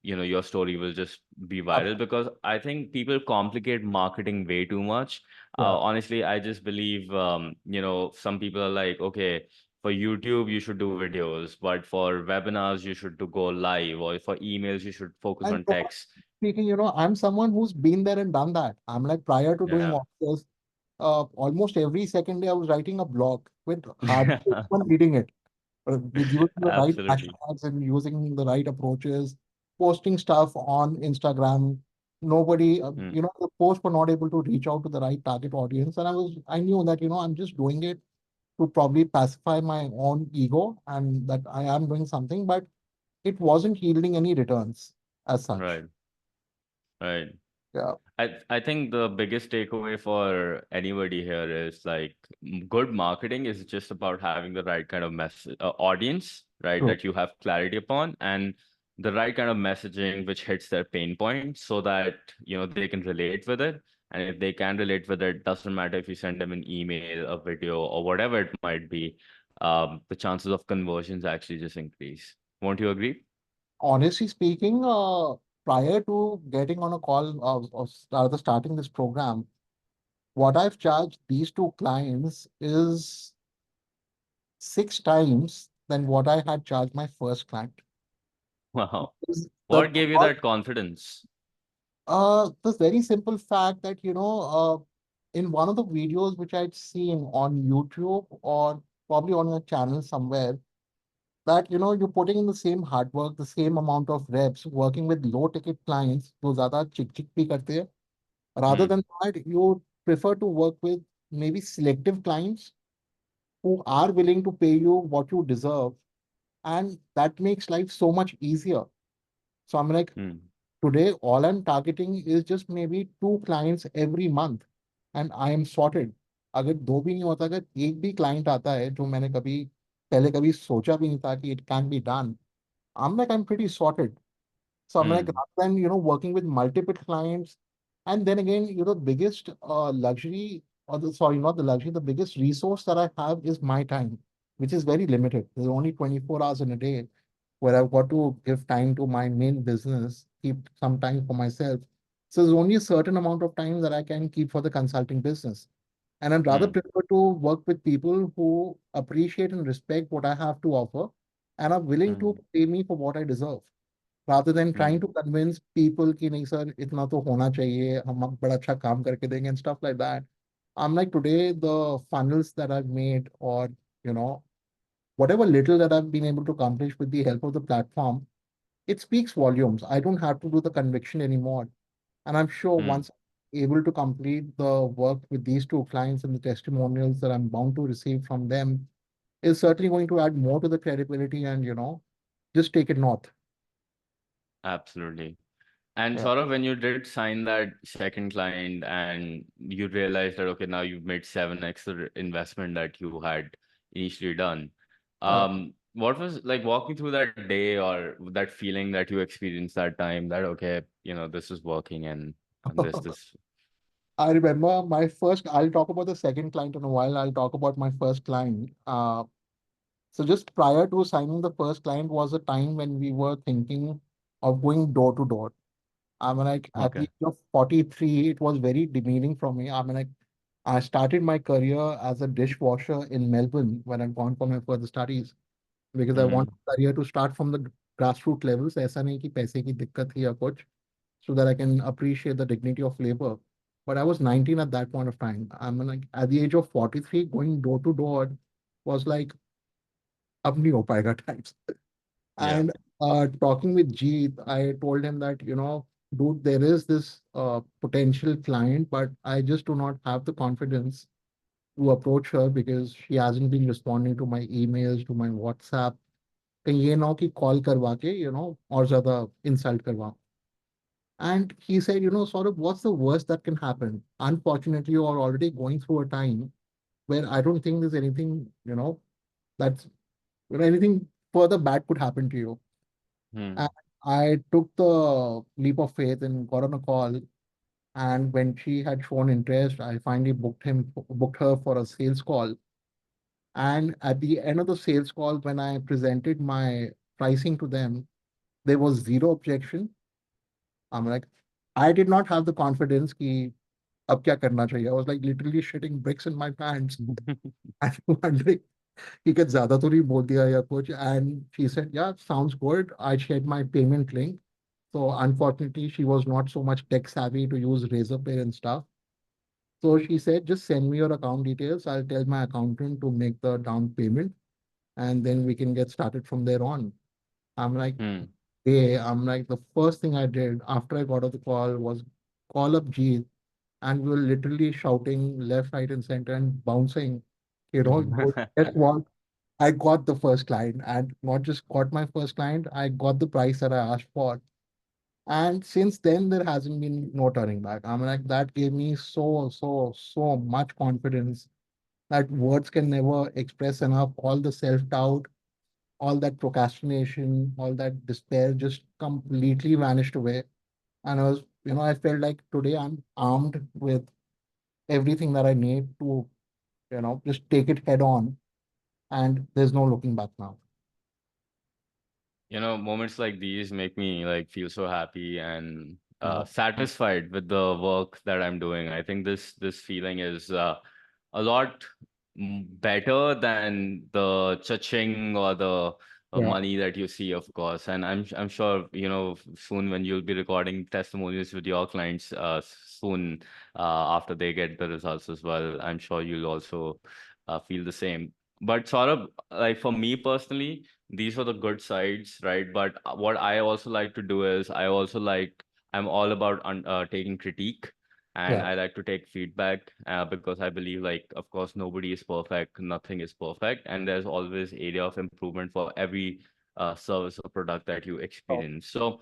Speaker 1: your story will just be viral because I think people complicate marketing way too much.
Speaker 2: Yeah.
Speaker 1: Honestly, I just believe some people are like, okay, for YouTube, you should do videos, but for webinars, you should go live, or for emails, you should focus
Speaker 2: And
Speaker 1: on text.
Speaker 2: speaking, I'm someone who's been there and done that. I'm like, prior to doing
Speaker 1: Yeah.
Speaker 2: all this, almost every second day I was writing a blog with hardly anyone reading it, with using the right
Speaker 1: Absolutely.
Speaker 2: hashtags and using the right approaches, posting stuff on Instagram. Nobody,
Speaker 1: Hmm.
Speaker 2: the posts were not able to reach out to the right target audience. And I knew that, I'm just doing it to probably pacify my own ego and that I am doing something, but it wasn't yielding any returns as such.
Speaker 1: Right. Right.
Speaker 2: Yeah,
Speaker 1: I think the biggest takeaway for anybody here is like good marketing is just about having the right kind of audience, right?
Speaker 2: true.
Speaker 1: That you have clarity upon and the right kind of messaging which hits their pain point so that they can relate with it. And if they can relate with it, doesn't matter if you send them an email, a video, or whatever it might be, the chances of conversions actually just increase. Won't you agree?
Speaker 2: Honestly speaking, prior to getting on a call or rather starting this program, what I've charged these 2 clients is 6 times than what I had charged my first client.
Speaker 1: Wow.
Speaker 2: Is the
Speaker 1: What gave you
Speaker 2: call,
Speaker 1: that confidence?
Speaker 2: the very simple fact that, in one of the videos which I'd seen on YouTube or probably on a channel somewhere, that you're putting in the same hard work, the same amount of reps, working with low ticket clients, जो ज़्यादा चिक चिक भी करते हैं. Rather
Speaker 1: Hmm.
Speaker 2: than that, you prefer to work with maybe selective clients who are willing to pay you what you deserve, and that makes life so much easier. So I'm like,
Speaker 1: Hmm.
Speaker 2: today all I'm targeting is just maybe 2 clients every month, and I am sorted. अगर दो भी नहीं होता, अगर एक भी client आता है जो मैंने कभी पहले कभी सोचा भी नहीं था कि it can be done, I'm like, I'm pretty sorted. So I'm like,
Speaker 1: Hmm.
Speaker 2: rather than, working with multiple clients, And then again, the biggest luxury, or the sorry, not the luxury, the biggest resource that I have is my time, which is very limited. There's only 24 hours in a day where I've got to give time to my main business, keep some time for myself. So there's only a certain amount of time that I can keep for the consulting business. And I'd rather
Speaker 1: Hmm.
Speaker 2: prefer to work with people who appreciate and respect what I have to offer and are willing to
Speaker 1: Hmm.
Speaker 2: pay me for what I deserve, rather than trying
Speaker 1: Hmm.
Speaker 2: to convince people कि नहीं sir इतना तो होना चाहिए हम आप बड़ा अच्छा काम करके देंगे and stuff like that. I'm like, today the funnels that I've made, or you know whatever little that I've been able to accomplish with the help of the platform, it speaks volumes. I don't have to do the conviction anymore. And I'm sure
Speaker 1: Hmm.
Speaker 2: once I'm able to complete the work with these two clients and the testimonials that I'm bound to receive from them is certainly going to add more to the credibility and, just take it north.
Speaker 1: Absolutely. And
Speaker 2: Yeah.
Speaker 1: sort of when you did sign that second client and you realized that, okay, now you've made 7x the investment that you had initially done.
Speaker 2: Right.
Speaker 1: What was like, walk me through that day or that feeling that you experienced that time that, okay, this is working and this.
Speaker 2: I remember my first, I'll talk about the second client in a while. I'll talk about my first client. So just prior to signing the first client was a time when we were thinking of going door to door. I mean, like at the
Speaker 1: Okay.
Speaker 2: age of 43, it was very demeaning for me. I mean, like I started my career as a dishwasher in Melbourne when I've gone for my further studies, because I want
Speaker 1: Mm-hmm.
Speaker 2: career to start from the grassroots levels. ऐसा नहीं कि पैसे की दिक्कत थी या कुछ, so that I can appreciate the dignity of labor. But I was 19 at that point of time. I mean, like at the age of 43, going door to door was like, अब नहीं हो पाएगा types.
Speaker 1: Yeah.
Speaker 2: And talking with Jeet, I told him that, dude, there is this potential client, but I just do not have the confidence to approach her because she hasn't been responding to my emails, to my WhatsApp. कहीं ये ना हो कि call करवा के और ज्यादा insult करवा. And he said, sort of, what's the worst that can happen? Unfortunately, you're already going through a time where I don't think there's anything, that's anything further bad could happen to you.
Speaker 1: Hmm.
Speaker 2: And I took the leap of faith and got on a call. And when she had shown interest, I finally booked her for a sales call. And at the end of the sales call, when I presented my pricing to them, there was zero objection. I'm like, I did not have the confidence कि अब क्या करना चाहिए. I was like literally shitting bricks in my pants. And wondering कि क्या ज़्यादा तो नहीं बोल दिया या कुछ. And she said, yeah, sounds good. I shared my payment link. So unfortunately, she was not so much tech savvy to use Razorpay and stuff. So she said, just send me your account details. I'll tell my accountant to make the down payment, and then we can get started from there on. I'm like,
Speaker 1: Hmm.
Speaker 2: yeah, I'm like, the first thing I did after I got off the call was call up Jeet, and we were literally shouting left, right, and center and bouncing. Good. Guess what? I got the first client, and not just got my first client, I got the price that I asked for. And since then, there hasn't been no turning back. I mean, like that gave me so, so, so much confidence that words can never express enough. All the self-doubt, all that procrastination, all that despair just completely vanished away. And I felt like today I'm armed with everything that I need to, just take it head on. And there's no looking back now.
Speaker 1: Moments like these make me like feel so happy and
Speaker 2: Yeah.
Speaker 1: satisfied with the work that I'm doing. I think this feeling is a lot better than the cha-ching or the
Speaker 2: Yeah.
Speaker 1: money that you see, of course. And I'm sure soon when you'll be recording testimonials with your clients soon after they get the results as well. I'm sure you'll also feel the same. But sort of like for me personally, these are the good sides, right? But what I also like to do is I'm all about taking critique, and
Speaker 2: Yeah.
Speaker 1: I like to take feedback because I believe, like, of course, nobody is perfect, nothing is perfect, and there's always area of improvement for every service or product that you
Speaker 2: So,
Speaker 1: experience. So,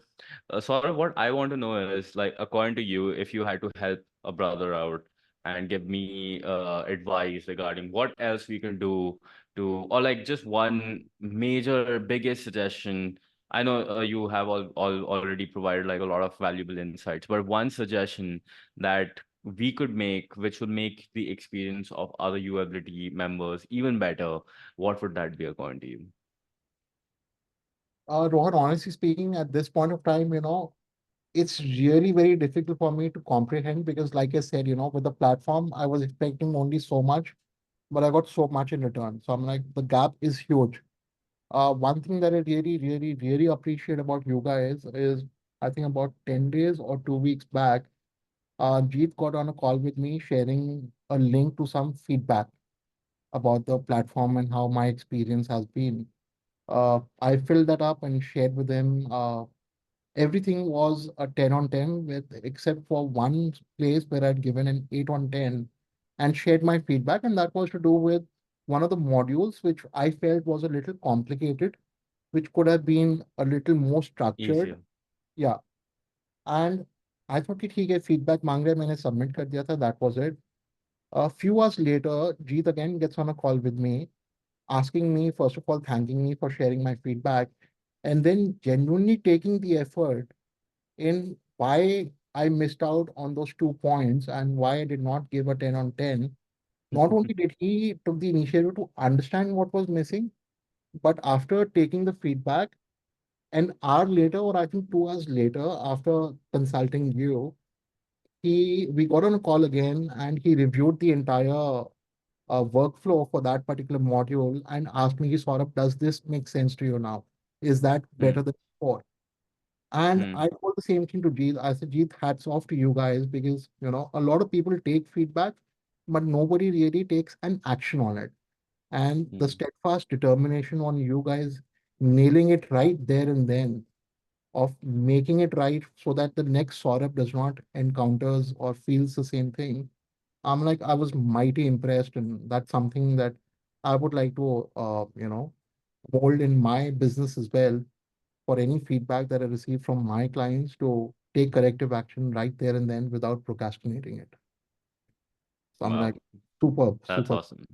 Speaker 1: sort of what I want to know is, like, according to you, if you had to help a brother out and give me advice regarding what else we can do to, or like just one major biggest suggestion I know you have all already provided like a lot of valuable insights, but one suggestion that we could make, which would make the experience of other UAbility members even better, what would that be according to you?
Speaker 2: Rohan, honestly speaking, at this point of time, it's really very difficult for me to comprehend because, like I said, with the platform, I was expecting only so much, but I got so much in return. So I'm like, the gap is huge. One thing that I really, really, really appreciate about you guys is I think about 10 days or 2 weeks back, Jeet got on a call with me sharing a link to some feedback about the platform and how my experience has been. I filled that up and shared with him. Everything was a 10 on 10 with except for one place where I'd given an 8 on 10 and shared my feedback. And that was to do with one of the modules, which I felt was a little complicated, which could have been a little more structured.
Speaker 1: Easier.
Speaker 2: Yeah. And I thought कि ठीक है feedback मांग रहे हैं मैंने submit कर दिया था that was it. A few hours later, Jeet again gets on a call with me, asking me, first of all, thanking me for sharing my feedback, and then genuinely taking the effort in why I missed out on those 2 points and why I did not give a 10 on 10. Not only did he took the initiative to understand what was missing, but after taking the feedback, an hour later, or I think 2 hours later, after consulting you, we got on a call again and he reviewed the entire workflow for that particular module and asked me, Saurabh, does this make sense to you now? Is that better
Speaker 1: Hmm.
Speaker 2: than before? And
Speaker 1: Hmm.
Speaker 2: I told the same thing to Jeet. I said, Jeet, hats off to you guys because, a lot of people take feedback, but nobody really takes an action on it. And the
Speaker 1: Hmm.
Speaker 2: steadfast determination on you guys nailing it right there and then of making it right so that the next Saurabh does not encounters or feels the same thing. I'm like, I was mighty impressed, and that's something that I would like to, mold in my business as well for any feedback that I receive from my clients to take corrective action right there and then without procrastinating it. So I'm like,
Speaker 1: Wow,
Speaker 2: superb,
Speaker 1: that's
Speaker 2: super
Speaker 1: awesome.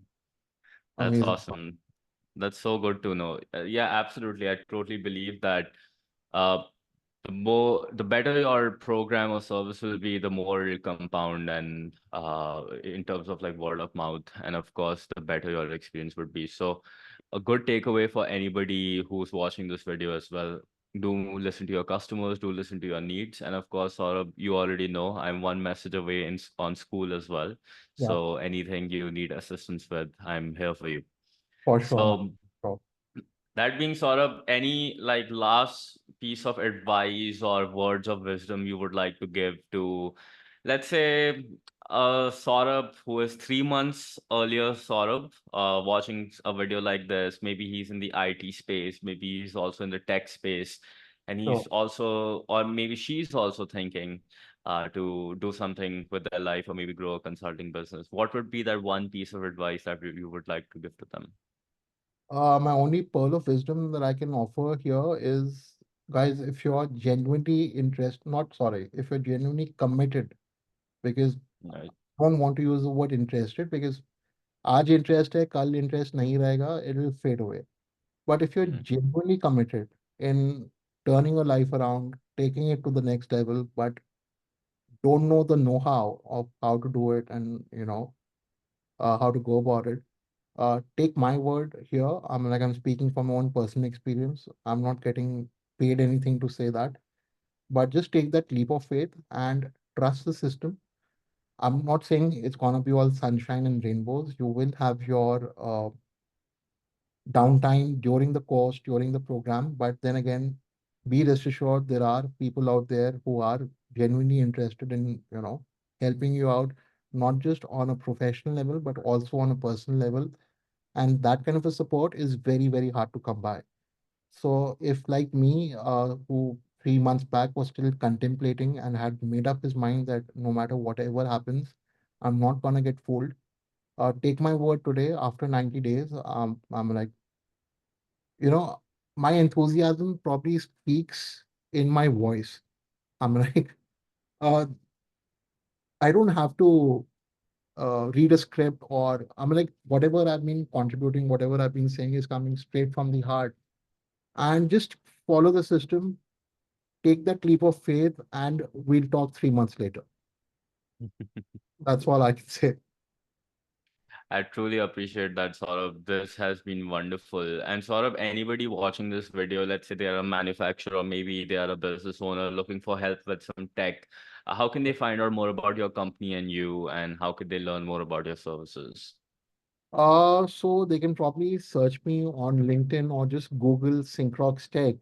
Speaker 1: That's
Speaker 2: amazing.
Speaker 1: awesome. That's so good to know. Yeah, absolutely. I totally believe that uh, the better your program or service will be, the more it'll compound and in terms of like word of mouth, and of course, the better your experience would be. So, a good takeaway for anybody who's watching this video as well. Do listen to your customers, do listen to your needs, and of course, Saurabh, you already know I'm one message away on school as well.
Speaker 2: Yeah,
Speaker 1: So anything you need assistance with, I'm here for you.
Speaker 2: for sure, man.
Speaker 1: So
Speaker 2: So,
Speaker 1: that being sort of any like last piece of advice or words of wisdom you would like to give to, let's say, Saurabh who is 3 months earlier, Saurabh, watching a video like this. Maybe he's in the IT space, maybe he's also in the tech space, and he's
Speaker 2: so
Speaker 1: also, or maybe she's also thinking to do something with their life or maybe grow a consulting business. What would be that one piece of advice that you would like to give to them?
Speaker 2: my only pearl of wisdom that I can offer here is, guys, if you're genuinely interested, not sorry, if you're genuinely committed, because
Speaker 1: Right.
Speaker 2: I don't want to use the word interested because आज interest है, कल interest नहीं रहेगा, it will fade away. But if you're
Speaker 1: Mm-hmm.
Speaker 2: genuinely committed in turning your life around, taking it to the next level, but don't know the know-how of how to do it and how to go about it, take my word here. I'm speaking from my own personal experience. I'm not getting paid anything to say that, but just take that leap of faith and trust the system. I'm not saying it's gonna be all sunshine and rainbows. You will have your downtime during the course, during the program. But then again, be rest assured there are people out there who are genuinely interested in, helping you out, not just on a professional level, but also on a personal level. And that kind of a support is very, very hard to come by. So if like me, who 3 months back was still contemplating and had made up his mind that no matter whatever happens, I'm not gonna get fooled. Take my word today, after 90 days, I'm like, you know, my enthusiasm probably speaks in my voice. I'm like, uh, I don't have to read a script or I'm like, whatever I've been contributing, whatever I've been saying is coming straight from the heart. And just follow the system, take that leap of faith, and we'll talk 3 months later. That's all I can say.
Speaker 1: I truly appreciate that, Saurabh. This has been wonderful. And Saurabh, anybody watching this video, let's say they are a manufacturer, or maybe they are a business owner looking for help with some tech, how can they find out more about your company and you, and how could they learn more about your services?
Speaker 2: So they can probably search me on LinkedIn or just Google Syncrox Tech,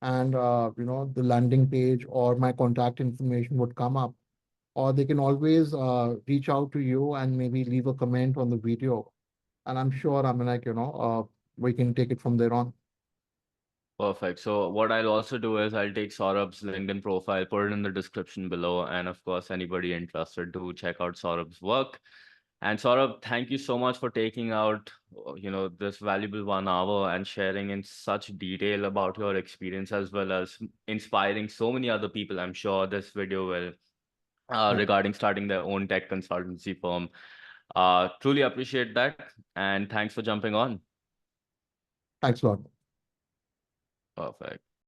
Speaker 2: and the landing page or my contact information would come up. Or they can always reach out to you and maybe leave a comment on the video. And I'm sure we can take it from there on.
Speaker 1: Perfect. So what I'll also do is I'll take Saurabh's LinkedIn profile, put it in the description below, and of course, anybody interested to check out Saurabh's work. And Saurabh, thank you so much for taking out, this valuable 1 hour and sharing in such detail about your experience as well as inspiring so many other people. I'm sure this video will,
Speaker 2: Yeah.
Speaker 1: regarding starting their own tech consultancy firm. Truly appreciate that, and thanks for jumping on.
Speaker 2: Thanks a lot.
Speaker 1: Perfect.